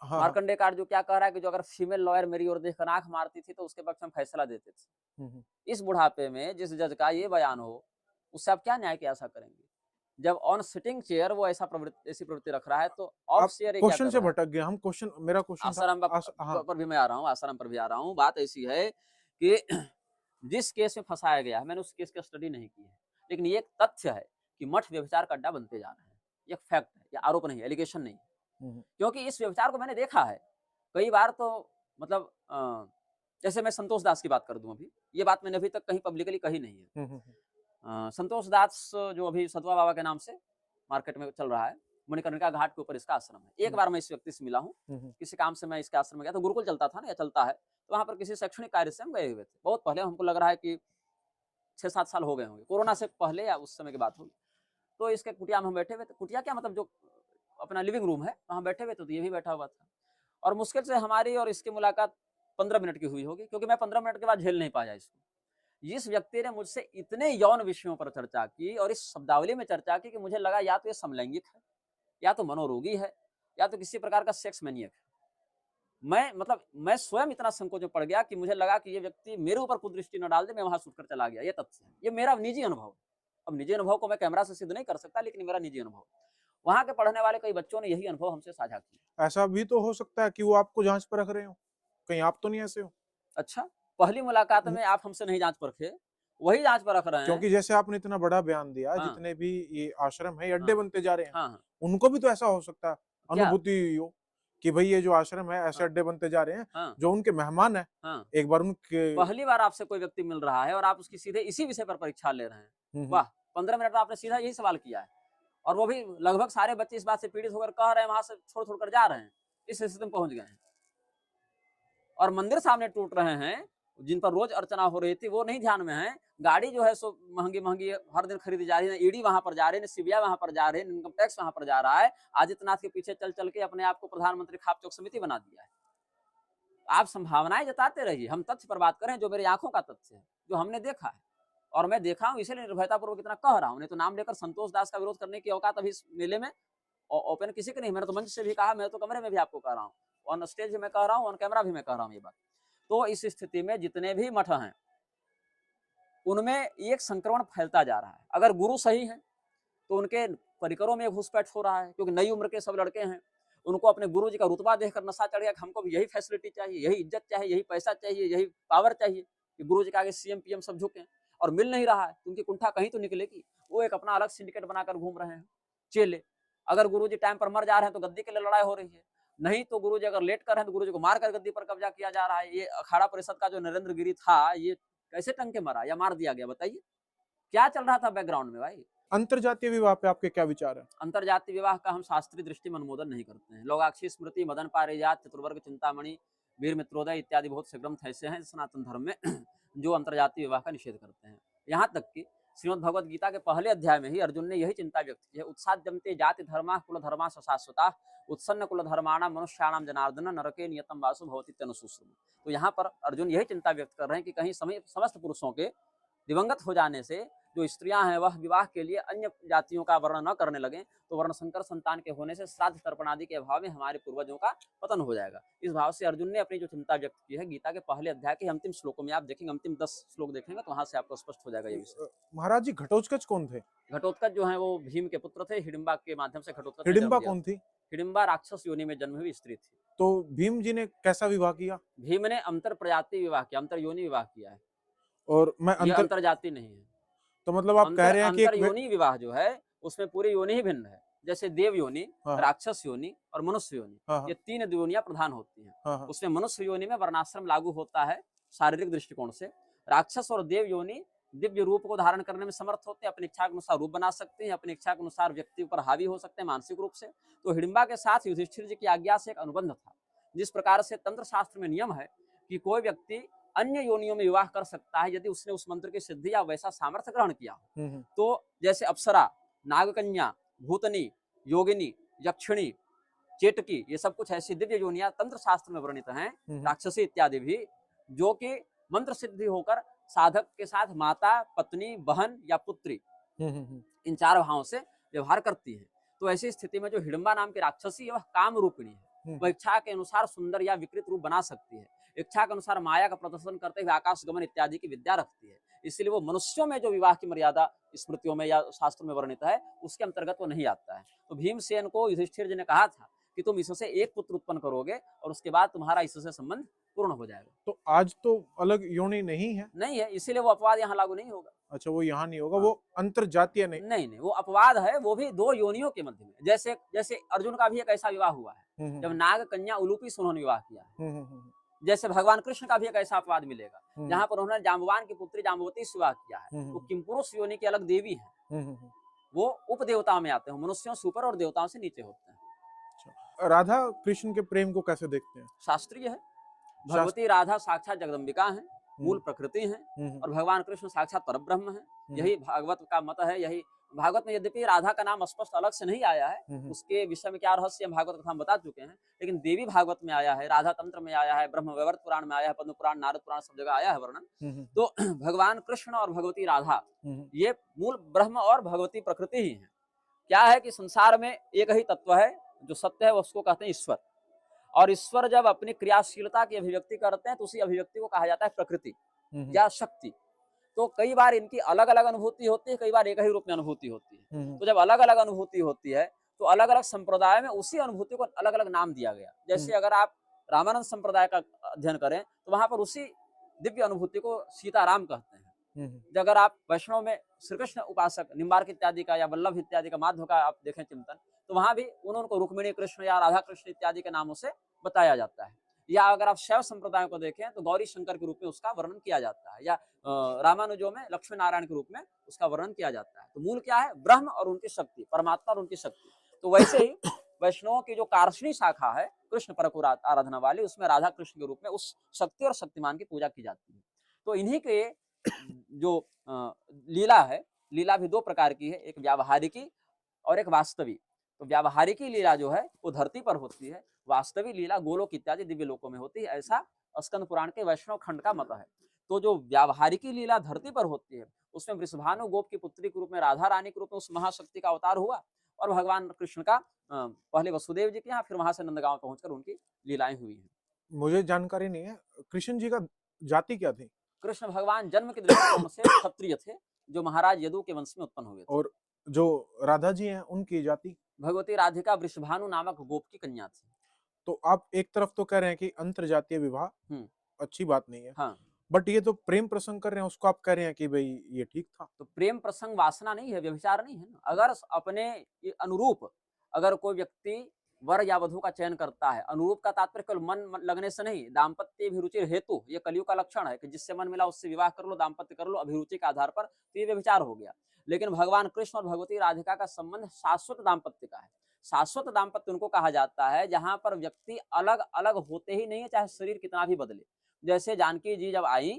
Speaker 1: हाँ, हाँ।
Speaker 2: मार्कंडेय काटजू क्या कह रहा है कि जो अगर फीमेल लॉयर मेरी ओर देखकर आँख मारती थी, तो उसके पक्ष में फैसला देते थे।
Speaker 1: हम्म।
Speaker 2: इस बुढ़ापे में जिस जज का ये बयान हो, उससे आप क्या न्याय की आशा करेंगे? जब ऑन सिटिंग चेयर वो ऐसी प्रवृत्ति रख रहा है, तो ऑफ
Speaker 1: आप
Speaker 2: चेयर ये क्या
Speaker 1: क्वेश्चन
Speaker 2: कर
Speaker 1: से
Speaker 2: रहा है?
Speaker 1: भटक गए हम। क्वेश्चन, मेरा क्वेश्चन था
Speaker 2: आसाराम
Speaker 1: हाँ।
Speaker 2: पर भी मैं आ रहा हूँ, आसाराम पर भी आ रहा हूँ। बात ऐसी है कि जिस केस में फँसाया गया है, मैंने उस केस की स्टडी नहीं की है। लेकिन ये एक तथ्य है कि मठ व्यभिचार का अड्डा बनते जा रहे हैं। ये एक फैक्ट है, ये आरोप नहीं है, एलिगेशन नहीं है।
Speaker 1: हम्म,
Speaker 2: क्योंकि इस व्यभिचार को मैंने देखा है। कई बार तो मतलब जैसे मैं संतोष दास की बात कर दूँ अभी, ये बात मैंने अभी तक कहीं पब्लिकली कही नहीं है।
Speaker 1: हम्म,
Speaker 2: संतोष दास जो अभी सतवा बाबा के नाम से मार्केट में चल रहा है, मणिकर्णिका घाट के ऊपर इसका आश्रम है। एक बार मैं इस व्यक्ति से मिला हूँ, किसी काम से मैं इसके आश्रम में गया, तो गुरुकुल चलता था ना या चलता है, तो वहाँ पर किसी शैक्षणिक कार्य से हम गए हुए थे। बहुत पहले, हमको लग रहा है कि 6-7 साल हो गए होंगे, कोरोना से पहले या उस समय की बात होगी। तो इसके कुटिया में हम बैठे हुए थे, कुटिया क्या मतलब जो अपना लिविंग रूम है, वहाँ बैठे हुए थे, तो ये भी बैठा हुआ था। और मुश्किल से हमारी और इसकी मुलाकात 15 मिनट की हुई होगी, क्योंकि मैं 15 मिनट के बाद झेल नहीं पाया इसको। इस व्यक्ति ने मुझसे इतने यौन विषयों पर चर्चा की और इस शब्दावली में चर्चा की कि मुझे लगा या तो ये समलैंगिक है, या तो मनोरोगी है, या तो किसी प्रकार का सेक्स मैनियक है। मैं स्वयं इतना संकोच में पड़ गया कि मुझे लगा कि ये व्यक्ति मेरे ऊपर कुदृष्टि न डाल दे, मैं वहां छूटकर चला गया। ये तथ्य है, ये मेरा निजी अनुभव है। अब निजी अनुभव को मैं कैमरा से सिद्ध नहीं कर सकता, लेकिन मेरा निजी अनुभव। वहां के पढ़ने वाले कई बच्चों ने यही अनुभव हमसे साझा किया।
Speaker 1: ऐसा भी तो हो सकता है कि वो आपको जांच पर रख रहे हो, कहीं आप तो नहीं ऐसे हो।
Speaker 2: अच्छा, पहली मुलाकात में आप हमसे नहीं जांच परखे, वही जांच पर रख रहे हैं।
Speaker 1: क्योंकि जैसे आपने इतना बड़ा बयान दिया,
Speaker 2: हाँ,
Speaker 1: जितने भी ये आश्रम है, ये अड्डे
Speaker 2: हाँ,
Speaker 1: बनते जा रहे हैं,
Speaker 2: हाँ, हाँ।
Speaker 1: उनको भी तो ऐसा हो सकता है,
Speaker 2: क्या?
Speaker 1: अनुभूति हुई हो कि भाई ये जो आश्रम है, ऐसे
Speaker 2: हाँ,
Speaker 1: अड्डे बनते जा रहे हैं,
Speaker 2: हाँ,
Speaker 1: जो उनके मेहमान है,
Speaker 2: हाँ।
Speaker 1: एक बार उनके
Speaker 2: पहली बार आपसे कोई व्यक्ति मिल रहा है और आप उसकी सीधे इसी विषय पर परीक्षा ले रहे हैं।
Speaker 1: हम्म,
Speaker 2: वाह! 15 मिनट में आपने सीधा यही सवाल किया है, और वो भी लगभग सारे बच्चे इस बात से पीड़ित होकर कह रहे हैं, वहाँ से छोड़-छोड़ कर जा रहे हैं। इस स्थिति में पहुँच गए हैं। और मंदिर सामने टूट रहे हैं, जिन पर रोज अर्चना हो रही थी, वो नहीं ध्यान में है। गाड़ी जो है सो महँगी-महँगी हर दिन खरीदी जा रही है। ईडी वहाँ पर जा रही है, सीबीआई वहाँ पर जा रही है, इनकम टैक्स वहाँ पर जा रहा है। आदित्यनाथ के पीछे चल-चल के अपने आप को प्रधानमंत्री खाप चौक समिति बना दिया है। आप संभावनाएँ जताते रहिए, हम तथ्य पर बात करें, जो मेरी आँखों का तथ्य है, जो हमने देखा है। और मैं देखा हूँ, इसीलिए निर्भयतापूर्वक इतना कह रहा हूँ, नहीं तो नाम लेकर संतोष दास का विरोध करने की औकात अभी इस मेले में ओपन किसी की नहीं। मैंने तो मंच से भी कहा, मैं तो कमरे में भी आपको कह रहा हूँ, ऑन स्टेज भी मैं कह रहा हूँ, ऑन कैमरा भी मैं कह रहा हूँ ये बात। तो इस स्थिति में जितने भी मठ हैं उनमें एक संक्रमण फैलता जा रहा है। अगर गुरु सही है तो उनके परिकरों में घुसपैठ हो रहा है, क्योंकि नई उम्र के सब लड़के हैं, उनको अपने गुरु जी का रुतबा देखकर नशा चढ़ गया कि हमको भी यही फैसिलिटी चाहिए, यही इज्जत चाहिए, यही पैसा चाहिए, यही पावर चाहिए कि गुरु जी के आगे सीएम पीएम सब झुके, और मिल नहीं रहा है तो उनकी कुंठा कहीं तो निकलेगी। वो एक अपना अलग सिंडिकेट बनाकर घूम रहे हैं चेले। अगर गुरु जी टाइम पर मर जा रहे हैं तो गद्दी के लिए लड़ाई हो रही है, नहीं तो गुरु जी अगर लेट कर रहे हैं तो गुरु जी को मारकर गद्दी पर कब्जा किया जा रहा है। ये अखाड़ा परिषद का जो नरेंद्र गिरी था, ये कैसे टंग के मरा या मार दिया गया, बताइए क्या चल रहा था बैकग्राउंड में भाई।
Speaker 1: अंतरजातीय विवाह पे आपके क्या विचार है?
Speaker 2: अंतरजातीय विवाह का हम शास्त्रीय दृष्टि में अनुमोदन नहीं करते हैं। लोगाक्षी स्मृति, मदन पारिजात, चतुर्वर्ग चिंतामणि, वीर मित्रोदय इत्यादि बहुत से ग्रंथ ऐसे हैं सनातन धर्म में जो अंतरजातीय विवाह का निषेध करते हैं। यहाँ तक कि श्रीमद् भगवद गीता के पहले अध्याय में ही अर्जुन ने यही चिंता व्यक्त की है, उत्साद्यन्ते जाति धर्मा कुल धर्मा शाश्वता उत्सन्न कुल धर्माणाम मनुष्याणाम जनार्दन नरके नियतम वासु भवति तनुसुश्रुम। तो यहाँ पर अर्जुन यही चिंता व्यक्त कर रहे हैं कि कहीं समस्त पुरुषों के दिवंगत हो जाने से जो स्त्रियां हैं वह विवाह के लिए अन्य जातियों का वर्ण न करने लगे, तो वर्ण संकर संतान के होने से श्राद्ध तर्पण आदि के अभाव में हमारे पूर्वजों का पतन हो जाएगा। इस भाव से अर्जुन ने अपनी जो चिंता व्यक्त की है गीता के पहले अध्याय के अंतिम श्लोकों में आप देखेंगे, अंतिम 10 श्लोक देखेंगे तो वहां से आपको स्पष्ट हो जाएगा ये विषय।
Speaker 1: महाराज जी, घटोत्कच कौन थे?
Speaker 2: घटोत्कच जो है वो भीम के पुत्र थे, हिडिंबा के माध्यम से घटोत्कच।
Speaker 1: हिडिंबा कौन थी?
Speaker 2: हिडिंबा राक्षस योनि में जन्म हुई स्त्री थी।
Speaker 1: तो भीम जी ने कैसा विवाह किया?
Speaker 2: भीम ने अंतर प्रजाति विवाह किया, अंतर योनि विवाह किया है,
Speaker 1: और मैं
Speaker 2: अंतर जाति नहीं है।
Speaker 1: तो मतलब आप कह रहे हैं कि
Speaker 2: अंतर योनि विवाह जो है उसमें पूरी योनि ही भिन्न है, जैसे देव योनि, राक्षस योनि और मनुष्य योनि, ये 3 योनियां प्रधान होती हैं। उसमें मनुष्य योनि में वर्णाश्रम लागू होता है शारीरिक दृष्टिकोण से। राक्षस और देव योनि दिव्य रूप को धारण करने में समर्थ होते हैं, अपनी इच्छा के अनुसार रूप बना सकते हैं, अपनी इच्छा के अनुसार व्यक्ति पर हावी हो सकते हैं मानसिक रूप से। तो हिडिंबा के साथ युधिष्ठिर जी की आज्ञा से एक अनुबंध था। जिस प्रकार से तंत्र शास्त्र में नियम है कि कोई व्यक्ति अन्य योनियों में विवाह कर सकता है यदि उसने उस मंत्र की सिद्धि या वैसा सामर्थ्य ग्रहण किया हो। तो जैसे अप्सरा, नागकन्या, भूतनी, योगिनी, यक्षिणी, चेटकी, ये सब कुछ ऐसी दिव्य योनियां तंत्र शास्त्र में वर्णित हैं, राक्षसी इत्यादि भी, जो कि मंत्र सिद्धि होकर साधक के साथ माता, पत्नी, बहन या पुत्री इन 4 भावों से व्यवहार करती है। तो ऐसी स्थिति में जो हिडिंबा नाम की राक्षसी है वह काम रूपिणी है, वह इच्छा के अनुसार सुंदर या विकृत रूप बना सकती है, इच्छा के अनुसार माया का प्रदर्शन करते हुए आकाश गमन इत्यादि की विद्या रखती है। इसलिए वो मनुष्यों में जो विवाह की मर्यादा स्मृतियों में या शास्त्रों में वर्णित है उसके अंतर्गत वो नहीं आता है। तो भीमसेन को युधिष्ठिर जी ने कहा था कि तुम इससे एक पुत्र उत्पन्न करोगे और उसके बाद तुम्हारा इससे संबंध पूर्ण हो जाएगा।
Speaker 1: तो आज तो अलग योनि नहीं है,
Speaker 2: इसीलिए वो अपवाद यहाँ लागू नहीं होगा।
Speaker 1: अच्छा, वो यहाँ नहीं होगा। हाँ। वो अंतरजातीय नहीं,
Speaker 2: वो अपवाद है, वो भी 2 योनियों के मध्य में। जैसे अर्जुन का भी एक ऐसा विवाह हुआ है जब नाग कन्या उलूपी से उन्होंने विवाह किया है। जैसे भगवान कृष्ण का भी एक ऐसा अपवाद मिलेगा जहाँ पर उन्होंने जाम्बवान की पुत्री जाम्बवती से विवाह किया है। वो किंपुरुष योनि की अलग देवी है, वो उप देवताओं में आते हैं, मनुष्यों से ऊपर और देवताओं से नीचे होते हैं।
Speaker 1: राधा कृष्ण के प्रेम को कैसे देखते हैं?
Speaker 2: शास्त्रीय है। भगवती राधा साक्षात जगदम्बिका है, मूल प्रकृति है, और भगवान कृष्ण साक्षात परब्रह्म है। यही भागवत का मत है। यही भागवत में यद्यपि राधा का नाम स्पष्ट अलग से नहीं आया है, उसके विषय में क्या रहस्य भागवत कथा हम बता चुके हैं, लेकिन देवी भागवत में आया है, राधा तंत्र में आया है, ब्रह्म वैवर्त पुराण में आया है, पद्म पुराण, नारद पुराण, सब जगह आया है वर्णन। तो भगवान कृष्ण और भगवती राधा ये मूल ब्रह्म और भगवती प्रकृति ही है। क्या है कि संसार में एक ही तत्व है जो सत्य है, उसको कहते हैं ईश्वर। और ईश्वर जब अपनी क्रियाशीलता की अभिव्यक्ति करते हैं तो उसी अभिव्यक्ति को कहा जाता है प्रकृति या शक्ति। तो कई बार इनकी अलग अलग अनुभूति होती है, कई बार एक ही रूप में अनुभूति होती है। तो जब अलग अलग अनुभूति होती है तो अलग अलग संप्रदाय में उसी अनुभूति को अलग अलग नाम दिया गया। जैसे अगर आप रामानंद संप्रदाय का अध्ययन करें तो वहां पर उसी दिव्य अनुभूति को सीताराम कहते हैं। अगर आप वैष्णव में श्री कृष्ण उपासक निम्बार्क इत्यादि का या वल्लभ इत्यादि का माध्व का आप देखें चिंतन, तो वहां भी उनको रुक्मिणी कृष्ण या राधा कृष्ण इत्यादि के नामों से बताया जाता है। या अगर आप शैव संप्रदायों को देखें तो गौरी शंकर के रूप में उसका वर्णन किया जाता है, या रामानुजों में लक्ष्मी नारायण के रूप में उसका वर्णन किया जाता है। तो मूल क्या है? ब्रह्म और उनकी शक्ति, परमात्मा और उनकी शक्ति। तो वैसे ही वैष्णवों की जो कार्षणी शाखा है कृष्ण परक आराधना वाली, उसमें राधा कृष्ण के रूप में उस शक्ति और शक्तिमान की पूजा की जाती है। तो इन्हीं के जो लीला है, लीला भी 2 प्रकार की है, एक व्यावहारिकी और एक वास्तविक। तो व्यावहारिकी लीला जो है वो धरती पर होती है, वास्तविक लीला गोलोक इत्यादि दिव्य लोकों में होती है, ऐसा स्कंद पुराण के वैष्णव खंड का मत है। तो जो व्यावहारिकी लीला धरती पर होती है उसमें वृषभानु गोप की पुत्री के रूप में, राधा रानी के रूप में उस महाशक्ति का अवतार हुआ, और भगवान कृष्ण का पहले वसुदेव जी के यहाँ, फिर वहां से नंदगांव पहुंचकर उनकी लीलाएं हुई हैं।
Speaker 1: मुझे जानकारी नहीं है, कृष्ण जी का जाति क्या थी?
Speaker 2: कृष्ण भगवान जन्म के दृष्टिकोण से क्षत्रिय थे, जो महाराज यदु के वंश में उत्पन्न हुए थे।
Speaker 1: और जो राधा जी हैं उनकी जाति?
Speaker 2: भगवती राधिका वृषभानु नामक गोप की कन्या थी।
Speaker 1: तो आप एक तरफ तो कह रहे हैं कि अंतरजातीय विवाह
Speaker 2: हम्म,
Speaker 1: अच्छी बात नहीं है,
Speaker 2: हाँ।
Speaker 1: बट ये तो प्रेम प्रसंग कर रहे हैं, उसको आप कह रहे हैं कि भाई ये ठीक था।
Speaker 2: तो प्रेम प्रसंग वासना नहीं है, व्यभिचार नहीं है ना। अगर अपने अनुरूप अगर कोई व्यक्ति वर या वधु का चयन करता है, अनुरूप का तात्पर्य केवल मन लगने से नहीं, दाम्पत्य अभिरुचि हेतु, ये कलियुग का लक्षण है कि जिससे मन मिला उससे विवाह कर लो, दाम्पत्य कर लो अभिरुचि के आधार पर, तो ये व्यभिचार हो गया। लेकिन भगवान कृष्ण और भगवती राधिका का संबंध शाश्वत दाम्पत्य का है। शाश्वत दाम्पत्य उनको कहा जाता है जहां पर व्यक्ति अलग अलग होते ही नहीं है, चाहे शरीर कितना भी बदले। जैसे जानकी जी जब आई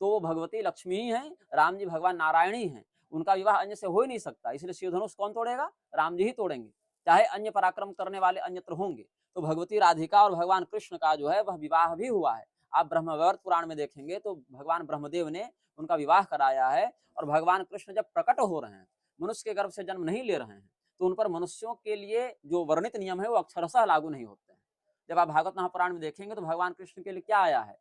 Speaker 2: तो वो भगवती लक्ष्मी ही हैं, राम जी भगवान नारायण ही हैं, उनका विवाह अन्य से हो ही नहीं सकता, इसलिए शिव धनुष कौन तोड़ेगा? राम जी ही तोड़ेंगे, चाहे अन्य पराक्रम करने वाले अन्यत्र होंगे। तो भगवती राधिका और भगवान कृष्ण का जो है वह विवाह भी हुआ है। आप ब्रह्मवैवर्त पुराण में देखेंगे तो भगवान ब्रह्मदेव ने उनका विवाह कराया है। और भगवान कृष्ण जब प्रकट हो रहे हैं, मनुष्य के गर्भ से जन्म नहीं ले रहे हैं, तो उन पर मनुष्यों के लिए जो वर्णित नियम है वो अक्षरशः लागू नहीं होते हैं। जब आप भागवत महापुराण में देखेंगे तो भगवान कृष्ण के लिए क्या आया है?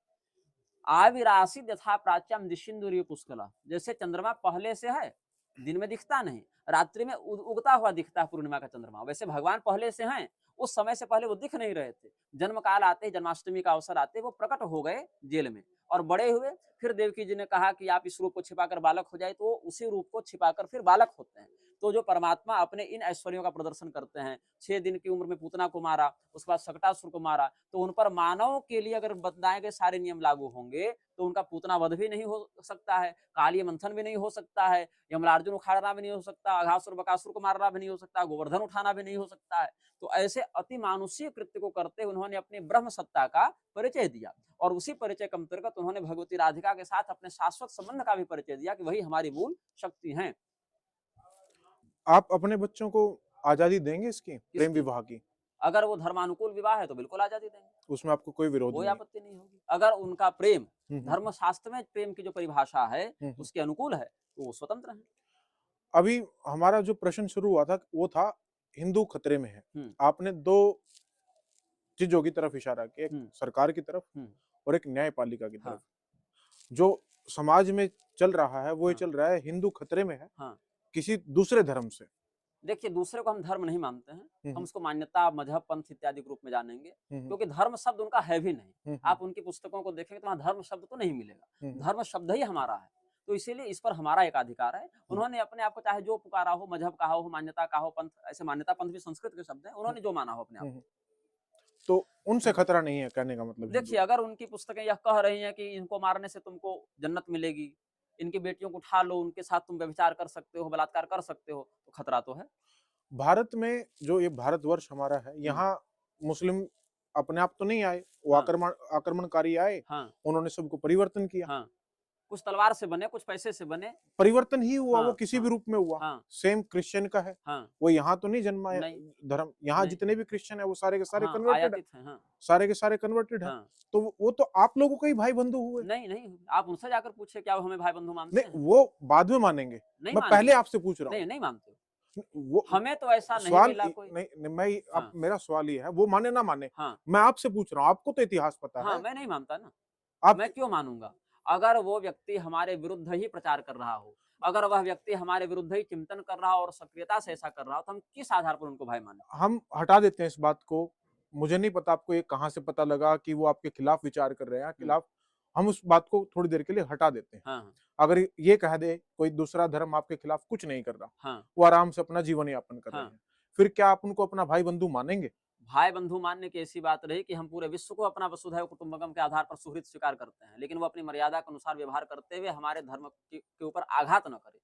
Speaker 2: आविरासित यथा प्राच्यम दिशिंदुरी पुष्कला, जैसे चंद्रमा पहले से है, दिन में दिखता नहीं, रात्रि में उगता हुआ दिखता है पूर्णिमा का चंद्रमा, वैसे भगवान पहले से हैं। उस समय से पहले वो दिख नहीं रहे थे, जन्म काल आते ही, जन्माष्टमी का अवसर आते वो प्रकट हो गए जेल में और बड़े हुए। फिर देवकी जी ने कहा कि आप इस रूप को छिपाकर बालक हो जाए, तो उसी रूप को छिपाकर फिर बालक होते हैं। तो जो परमात्मा अपने इन ऐश्वर्यों का प्रदर्शन करते हैं, 6 दिन की उम्र में पूतना को मारा, उसके बाद शकटासुर को मारा, तो उन पर मानव के लिए अगर बताए गए सारे नियम लागू होंगे तो उनका पूतना वध भी नहीं हो सकता है, काली मंथन भी नहीं हो सकता है, यमलार्जुन उखाड़ना भी नहीं हो सकता, अघासुर बकासुर को मारना भी नहीं हो सकता, गोवर्धन उठाना भी नहीं हो सकता है। तो ऐसे अति मानुषीय कृत्य को करते उन्होंने अपनी ब्रह्म सत्ता का परिचय दिया और उसी परिचय के अंतर्गत उन्होंने भगवती राधिका के साथ अपने शाश्वत संबंध का भी परिचय दिया कि वही हमारी मूल शक्ति हैं।
Speaker 1: आप अपने बच्चों को आजादी देंगे इसकी प्रेम
Speaker 2: किसकी?
Speaker 1: विवाह की?
Speaker 2: अगर वो धर्मानुकूल विवाह है तो बिल्कुल आजादी देंगे,
Speaker 1: उसमें आपको कोई विरोध
Speaker 2: कोई
Speaker 1: नहीं?
Speaker 2: आपत्ति नहीं होगी। अगर उनका प्रेम
Speaker 1: हम्म, हम्म,
Speaker 2: धर्मशास्त्र में प्रेम की जो परिभाषा है
Speaker 1: हम्म।
Speaker 2: उसके अनुकूल है तो वो स्वतंत्र है।
Speaker 1: अभी हमारा जो प्रश्न शुरू हुआ था वो था हिंदू खतरे में है।
Speaker 2: हम्म,
Speaker 1: आपने दो चीजों की तरफ इशारा किया, एक
Speaker 2: हम्म,
Speaker 1: सरकार की तरफ
Speaker 2: हम्म,
Speaker 1: और एक न्यायपालिका की तरफ।
Speaker 2: हाँ,
Speaker 1: जो समाज में चल रहा है वो ये
Speaker 2: हाँ,
Speaker 1: चल रहा है हिंदू खतरे में है
Speaker 2: हाँ।
Speaker 1: किसी दूसरे धर्म से।
Speaker 2: देखिए, दूसरे को हम धर्म नहीं मानते हैं, हम
Speaker 1: हम्म,
Speaker 2: उसको मान्यता, मजहब, पंथ इत्यादि के रूप में जानेंगे,
Speaker 1: हम्म,
Speaker 2: क्योंकि धर्म शब्द उनका है भी नहीं।
Speaker 1: हम्म,
Speaker 2: आप उनकी पुस्तकों को देखेंगे तो वहाँ धर्म शब्द तो नहीं मिलेगा,
Speaker 1: हम्म,
Speaker 2: धर्म शब्द ही हमारा है। तो इसीलिए इस पर हमारा एक अधिकार है। उन्होंने अपने आप को चाहे जो पुकारा हो, मजहब कहा हो, मान्यता कहा हो, पंथ, ऐसे मान्यता पंथ भी संस्कृत के शब्द हैं, उन्होंने जो माना हो अपने आप को।
Speaker 1: तो उनसे खतरा नहीं है कहने का मतलब?
Speaker 2: देखिए, अगर उनकी पुस्तकें यह कह रही हैं कि इनको मारने से तुमको जन्नत मिलेगी, इनकी बेटियों को उठा लो, उनके साथ तुम व्यभिचार कर सकते हो, बलात्कार कर सकते हो, तो खतरा तो है।
Speaker 1: भारत में जो ये भारतवर्ष हमारा है, यहाँ मुस्लिम अपने आप तो नहीं आए, वो
Speaker 2: हाँ,
Speaker 1: आक्रमणकारी आए,
Speaker 2: हाँ,
Speaker 1: उन्होंने सबको परिवर्तन किया।
Speaker 2: हाँ। कुछ तलवार से बने, कुछ पैसे से बने।
Speaker 1: परिवर्तन ही हुआ, वो
Speaker 2: हाँ,
Speaker 1: किसी
Speaker 2: हाँ,
Speaker 1: भी रूप में हुआ।
Speaker 2: हाँ,
Speaker 1: सेम क्रिश्चियन का है,
Speaker 2: हाँ,
Speaker 1: वो यहाँ तो नहीं जन्मा है
Speaker 2: नहीं,
Speaker 1: धर्म, यहाँ
Speaker 2: नहीं,
Speaker 1: जितने भी क्रिश्चियन है वो सारे के सारे
Speaker 2: हाँ,
Speaker 1: कन्वर्टेड है,
Speaker 2: आयातित है, हाँ,
Speaker 1: सारे के सारे कन्वर्टेड है।
Speaker 2: हाँ।
Speaker 1: तो वो तो आप लोगों के ही भाई बंधु हुए।
Speaker 2: नहीं, नहीं, आप उनसे जाकर पूछिए क्या वो हमें भाई बंधु मानते
Speaker 1: नहीं,
Speaker 2: हैं?
Speaker 1: वो बाद में मानेंगे,
Speaker 2: नहीं
Speaker 1: मैं
Speaker 2: मानेंगे,
Speaker 1: पहले आपसे पूछ रहा हूँ।
Speaker 2: नहीं, नहीं मानते।
Speaker 1: वो
Speaker 2: हमें तो ऐसा नहीं
Speaker 1: सवाल
Speaker 2: मिला कोई।
Speaker 1: नहीं, नहीं, मैं अब
Speaker 2: हाँ,
Speaker 1: मेरा सवाल ये है, वो माने ना माने,
Speaker 2: हाँ,
Speaker 1: मैं आपसे पूछ रहा हूँ, आपको तो इतिहास पता
Speaker 2: हाँ,
Speaker 1: है।
Speaker 2: मैं नहीं मानता ना।
Speaker 1: आप
Speaker 2: मैं क्यों मानूंगा? अगर वो व्यक्ति हमारे विरुद्ध ही प्रचार कर रहा हो, अगर वह व्यक्ति हमारे विरुद्ध ही चिंतन कर रहा हो और सक्रियता से ऐसा कर रहा हो, तो हम किस आधार पर उनको भाई माने?
Speaker 1: हम हटा देते हैं इस बात को। मुझे नहीं पता आपको ये कहाँ से पता लगा कि वो आपके खिलाफ विचार कर रहे हैं, खिलाफ। हम उस बात को थोड़ी देर के लिए हटा देते हैं।
Speaker 2: हाँ,
Speaker 1: अगर ये कह दे कोई दूसरा धर्म आपके खिलाफ कुछ नहीं कर रहा,
Speaker 2: हाँ,
Speaker 1: वो आराम से अपना जीवन यापन कर रहे
Speaker 2: हाँ।
Speaker 1: हैं, फिर क्या आप उनको अपना भाई बंधु मानेंगे?
Speaker 2: भाई बंधु मानने की ऐसी बात रही कि हम पूरे विश्व को अपना वसुधैव कुटुंबकम के आधार पर सुहृद स्वीकार करते हैं, लेकिन वो अपनी मर्यादा के अनुसार व्यवहार करते हुए हमारे धर्म के ऊपर आघात न करे।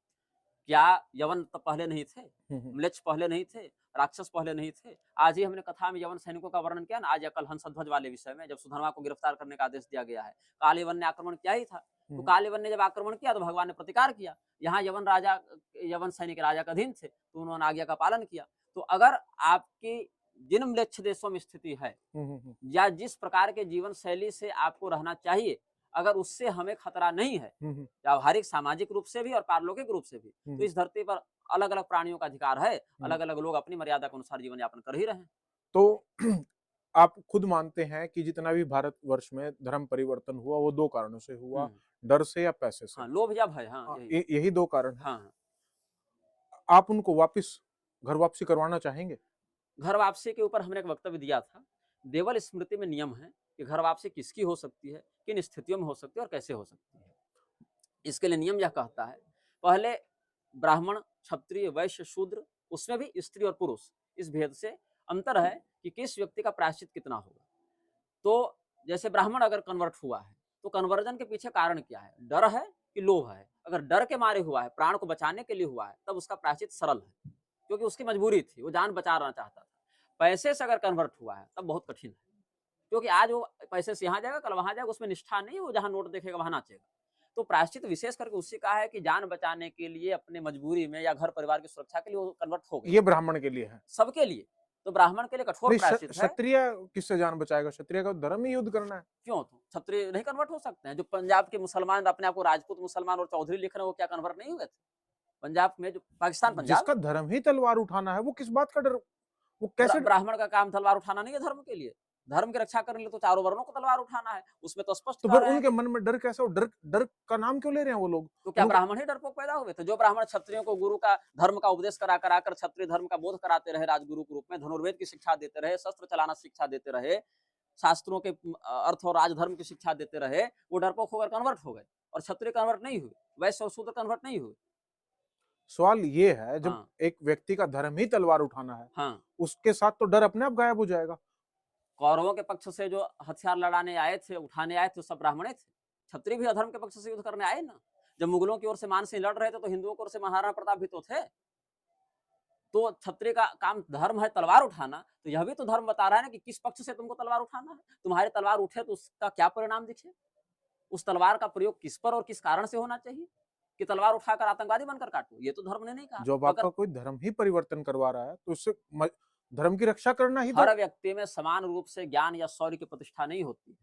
Speaker 2: क्या यवन तो पहले नहीं थे? म्लेच्छ पहले नहीं थे? राक्षस पहले नहीं थे? आज ही हमने कथा में यवन सैनिकों का वर्णन किया ना, आज या कल हंसध्वज वाले विषय में, जब सुधर्मा को गिरफ्तार करने का आदेश दिया गया है। कालीवन ने आक्रमण किया ही था, तो कालीवन ने जब आक्रमण किया तो भगवान ने प्रतिकार किया। यहाँ यवन सैनिक राजा के अधीन थे, तो उन्होंने आज्ञा का पालन किया। तो अगर आपकी जिन म्लेच्छ देशों में स्थिति है या जिस प्रकार के जीवन शैली से आपको रहना चाहिए, अगर उससे हमें खतरा नहीं है, व्यावहारिक सामाजिक रूप से भी और पारलौकिक रूप से भी, तो इस धरती पर अलग अलग प्राणियों का अधिकार है, अलग अलग लोग अपनी मर्यादा के अनुसार जीवन यापन कर ही रहे हैं।
Speaker 1: तो आप खुद मानते हैं कि जितना भी भारतवर्ष में धर्म परिवर्तन हुआ वो 2 कारणों से हुआ, डर से या पैसे से।
Speaker 2: हाँ, लोभ या भय, हाँ,
Speaker 1: हाँ,
Speaker 2: यही।
Speaker 1: यही 2 कारण हैं।
Speaker 2: हाँ,
Speaker 1: आप उनको वापस घर वापसी करवाना चाहेंगे?
Speaker 2: घर वापसी के ऊपर हमने एक वक्तव्य दिया था। देवल स्मृति में नियम है कि घर वापसी किसकी हो सकती है, किन स्थितियों में हो सकती है और कैसे हो सकती है। इसके लिए नियम यह कहता है, पहले ब्राह्मण, क्षत्रिय, वैश्य, शूद्र, उसमें भी स्त्री और पुरुष, इस भेद से अंतर है कि किस व्यक्ति का प्रायश्चित कितना होगा। तो जैसे ब्राह्मण अगर कन्वर्ट हुआ है, तो कन्वर्जन के पीछे कारण क्या है? डर है कि लोभ है? अगर डर के मारे हुआ है, प्राण को बचाने के लिए हुआ है, तब उसका प्रायश्चित सरल है, क्योंकि उसकी मजबूरी थी, वो जान बचाना चाहता था। पैसे से अगर कन्वर्ट हुआ है, तब बहुत कठिन है, क्योंकि आज वो पैसे से यहाँ जाएगा, कल वहाँ जाएगा, उसमें निष्ठा नहीं है, वो जहाँ नोट देखेगा वहाँ नाचेगा। तो प्रायश्चित विशेष करके उसी का है कि जान बचाने के लिए, अपने मजबूरी में या घर परिवार की सुरक्षा के लिए वो कन्वर्ट हो गया।
Speaker 1: ये ब्राह्मण के लिए है।
Speaker 2: सबके लिए। तो ब्राह्मण के लिए कठोर
Speaker 1: नहीं,
Speaker 2: प्रायश्चित है।
Speaker 1: क्षत्रिय किससे जान बचाएगा? क्षत्रिय का धर्म ही युद्ध करना है।
Speaker 2: क्यों? तो क्षत्रिय नहीं कन्वर्ट हो सकते हैं? जो पंजाब के मुसलमान अपने आप को राजपूत मुसलमान और चौधरी लिख रहे हैं, वो क्या कन्वर्ट नहीं हुए थे? पंजाब में जो पाकिस्तान पंजाब,
Speaker 1: जिसका धर्म ही तलवार उठाना है, वो किस बात का डर? वो कैसे
Speaker 2: ब्राह्मण का काम तलवार उठाना नहीं है धर्म के लिए। धर्म की रक्षा करने के लिए तो चारों वर्णों को तलवार उठाना है। उसमें तो स्पष्ट
Speaker 1: तो
Speaker 2: कह
Speaker 1: फिर
Speaker 2: रहे हैं
Speaker 1: उनके
Speaker 2: कि
Speaker 1: मन में डर कैसा हो? डर डर का नाम क्यों ले रहे हैं वो लोग?
Speaker 2: तो क्या
Speaker 1: उनको
Speaker 2: ब्राह्मण ही डरपोक पैदा हुए थे? जो ब्राह्मण क्षत्रियों को गुरु का धर्म का उपदेश करा कर क्षत्रिय धर्म का बोध कराते रहे, राजगुरु के रूप में धनुर्वेद की शिक्षा देते रहे, शस्त्र चलाना शिक्षा देते रहे, शास्त्रों के अर्थ और राजधर्म की शिक्षा देते रहे, वो डरपोक होकर कन्वर्ट हो गए और क्षत्रिय कन्वर्ट नहीं हुए, वैश्य और शूद्र कन्वर्ट नहीं हुए।
Speaker 1: सवाल ये है, जब
Speaker 2: हाँ,
Speaker 1: एक व्यक्ति का धर्म ही तलवार उठाना है,
Speaker 2: हाँ।
Speaker 1: उसके साथ तो डर अपने आप गायब हो जाएगा।
Speaker 2: कौरवों के पक्ष से जो हथियार लड़ाने आए थे, उठाने आए थे, सब ब्राह्मण थे। क्षत्रिय भी अधर्म के पक्ष से युद्ध करने आए ना। जब मुगलों की ओर से मान सिंह लड़ रहे थे, तो हिंदुओं की ओर से महाराणा प्रताप भी तो थे। तो क्षत्रिय का काम धर्म है तलवार उठाना, तो यह भी तो धर्म बता रहा है ना कि किस पक्ष से तुमको तलवार उठाना है। तुम्हारी तलवार उठे तो उसका क्या परिणाम दिखे, उस तलवार का प्रयोग किस पर और किस कारण से होना चाहिए कि तलवार उठाकर आतंकवादी बनकर काटो, ये तो धर्म ने नहीं कहा।
Speaker 1: जब
Speaker 2: अगर
Speaker 1: आपका कोई धर्म ही परिवर्तन करवा रहा है, तो उससे धर्म की रक्षा करना ही तो।
Speaker 2: हर व्यक्ति में समान रूप से ज्ञान या शौर्य की प्रतिष्ठा नहीं होती है।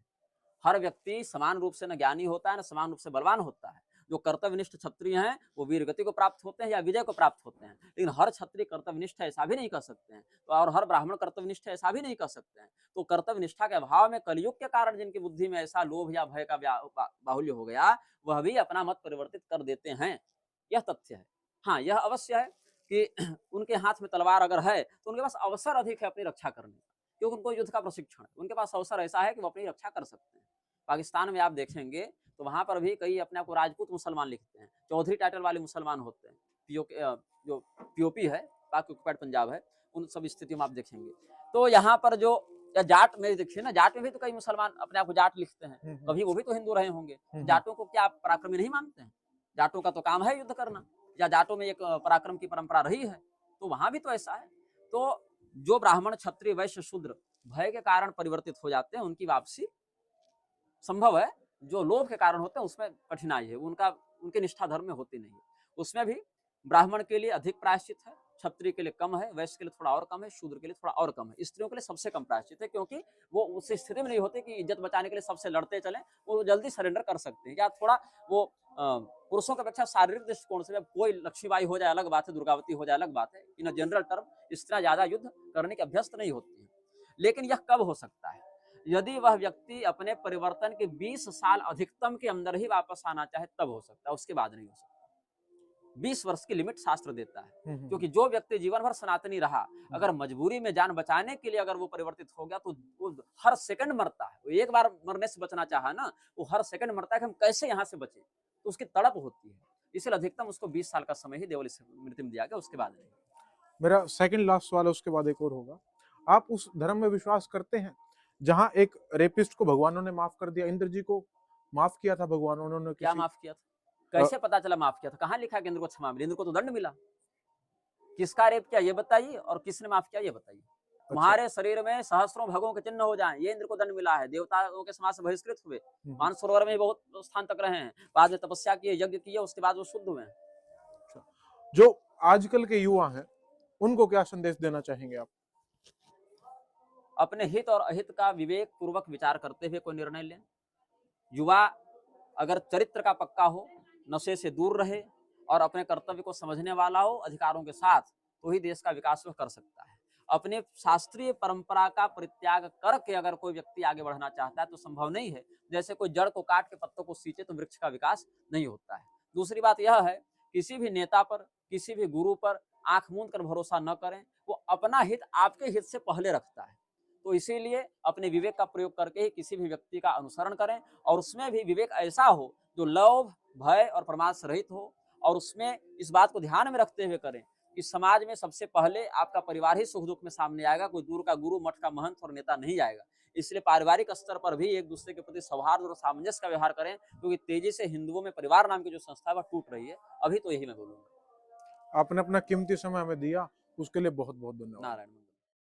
Speaker 2: हर व्यक्ति समान रूप से न ज्ञानी होता है, न समान रूप से बलवान होता है। जो कर्तव्यनिष्ठ क्षत्रिय हैं, वो वीरगति को प्राप्त होते हैं या विजय को प्राप्त होते हैं, लेकिन हर क्षत्रिय कर्तव्यनिष्ठ है ऐसा भी नहीं कह सकते हैं। तो और हर ब्राह्मण कर्तव्यनिष्ठ है ऐसा भी नहीं कह सकते हैं। तो कर्तव्यनिष्ठा के अभाव में कलयुग के कारण जिनकी बुद्धि में ऐसा लोभ या भय का बाहुल्य हो गया, वह भी अपना मत परिवर्तित कर देते हैं। यह तथ्य है। हाँ, यह अवश्य है कि उनके हाथ में तलवार अगर है, तो उनके पास अवसर अधिक है अपनी रक्षा करने का, क्योंकि उनको युद्ध का प्रशिक्षण है। उनके पास अवसर ऐसा है कि वो अपनी रक्षा कर सकते हैं। पाकिस्तान में आप देखेंगे तो वहां पर भी कई अपने आप को राजपूत मुसलमान लिखते हैं, चौधरी टाइटल वाले मुसलमान होते हैं। जो पीओपी है, पाक ऑक्युपाइड पंजाब है, उन सब स्थितियों में आप देखेंगे। तो यहाँ पर जो या जाट में देखिए ना, जाट में भी तो कई मुसलमान अपने आप को जाट लिखते हैं। कभी वो भी तो हिंदू रहे होंगे। जाटों को क्या आप पराक्रमी नहीं मानते हैं? जाटों का तो काम है युद्ध करना, या जाटों में एक पराक्रम की परंपरा रही है, तो वहां भी तो ऐसा है। तो जो ब्राह्मण, क्षत्रिय, वैश्य, शूद्र भय के कारण परिवर्तित हो जाते हैं, उनकी वापसी संभव है। जो लोभ के कारण होते हैं उसमें कठिनाई है, उनके निष्ठा धर्म में होती नहीं है। उसमें भी ब्राह्मण के लिए अधिक प्रायश्चित है, क्षत्रिय के लिए कम है, वैश्य के लिए थोड़ा और कम है, शूद्र के लिए थोड़ा और कम है, स्त्रियों के लिए सबसे कम प्रायश्चित है, क्योंकि वो उस स्थिति में नहीं होते कि इज्जत बचाने के लिए सबसे लड़ते चले। वो जल्दी सरेंडर कर सकते हैं, या थोड़ा वो पुरुषों की अपेक्षा शारीरिक दृष्टिकोण से, कोई लक्ष्मीबाई हो जाए अलग बात है, दुर्गावती हो जाए अलग बात है। इन जनरल टर्म स्त्रियां ज्यादा युद्ध करने के अभ्यस्त नहीं होती है। लेकिन यह कब हो सकता है? यदि वह व्यक्ति अपने परिवर्तन के 20 साल अधिकतम के अंदर ही वापस आना चाहे, तब हो सकता है, उसके बाद नहीं हो सकता। 20 वर्ष की लिमिट शास्त्र देता है, क्योंकि जो व्यक्ति जीवन भर सनातनी रहा, अगर मजबूरी में जान बचाने के लिए अगर वो परिवर्तित हो गया, तो वो हर सेकंड मरता है। वो एक बार मरने से बचना चाहा ना, वो हर सेकंड मरता है कि हम कैसे यहाँ से बचे, तो उसकी तड़प होती है। इसलिए अधिकतम उसको 20 साल का समय ही देवल स्मृति में दिया गया, उसके बाद नहीं।
Speaker 1: मेरा सेकंड लास्ट सवाल है, उसके बाद एक और होगा। आप उस धर्म में विश्वास करते हैं जहां एक रेपिस्ट को भगवानों ने माफ कर दिया? इंद्र जी को माफ किया था भगवानों ने?
Speaker 2: क्या माफ किया था? कैसे पता चला माफ किया था? कहाँ लिखा कि इंद्र को क्षमा मिली? इंद्र को तो दंड मिला। किसका रेप किया ये बताइए, और किसने माफ किया ये बताइए। तुम्हारे शरीर में सहस्त्रों भगों के चिन्ह हो जाएं, ये इंद्र को दंड मिला है। देवताओं के समाज से बहिष्कृत हुए, मानसरोवर में बहुत स्थान तक रहे हैं, बाद में तपस्या किए, यज्ञ किए, उसके बाद वो शुद्ध हुए।
Speaker 1: जो आजकल के युवा हैं, उनको क्या संदेश देना चाहेंगे आप?
Speaker 2: अपने हित और अहित का विवेक पूर्वक विचार करते हुए कोई निर्णय लें। युवा अगर चरित्र का पक्का हो, नशे से दूर रहे और अपने कर्तव्य को समझने वाला हो अधिकारों के साथ, तो ही देश का विकास वह कर सकता है। अपने शास्त्रीय परंपरा का परित्याग करके अगर कोई व्यक्ति आगे बढ़ना चाहता है तो संभव नहीं है। जैसे कोई जड़ को काट के पत्तों को सींचे तो वृक्ष का विकास नहीं होता है। दूसरी बात यह है, किसी भी नेता पर, किसी भी गुरु पर आंख मूंद कर भरोसा न करें। वो अपना हित आपके हित से पहले रखता है। तो इसीलिए अपने विवेक का प्रयोग करके ही किसी भी व्यक्ति का अनुसरण करें, और उसमें भी विवेक ऐसा हो जो लोभ, भय और प्रमाद से रहित हो, और उसमें इस बात को ध्यान में रखते हुए करें कि समाज में सबसे पहले आपका परिवार ही सुख दुख में सामने आएगा, कोई दूर का गुरु, मठ का महंत और नेता नहीं आएगा। इसलिए पारिवारिक स्तर पर भी एक दूसरे के प्रति सौहार्द और सामंजस्य का व्यवहार करें, क्योंकि तेजी से हिंदुओं में परिवार नाम की जो संस्था है वह टूट रही है। अभी तो यही मैं बोलूंगा।
Speaker 1: आपने अपना कीमती समय हमें दिया, उसके लिए बहुत बहुत धन्यवाद।
Speaker 2: नारायण।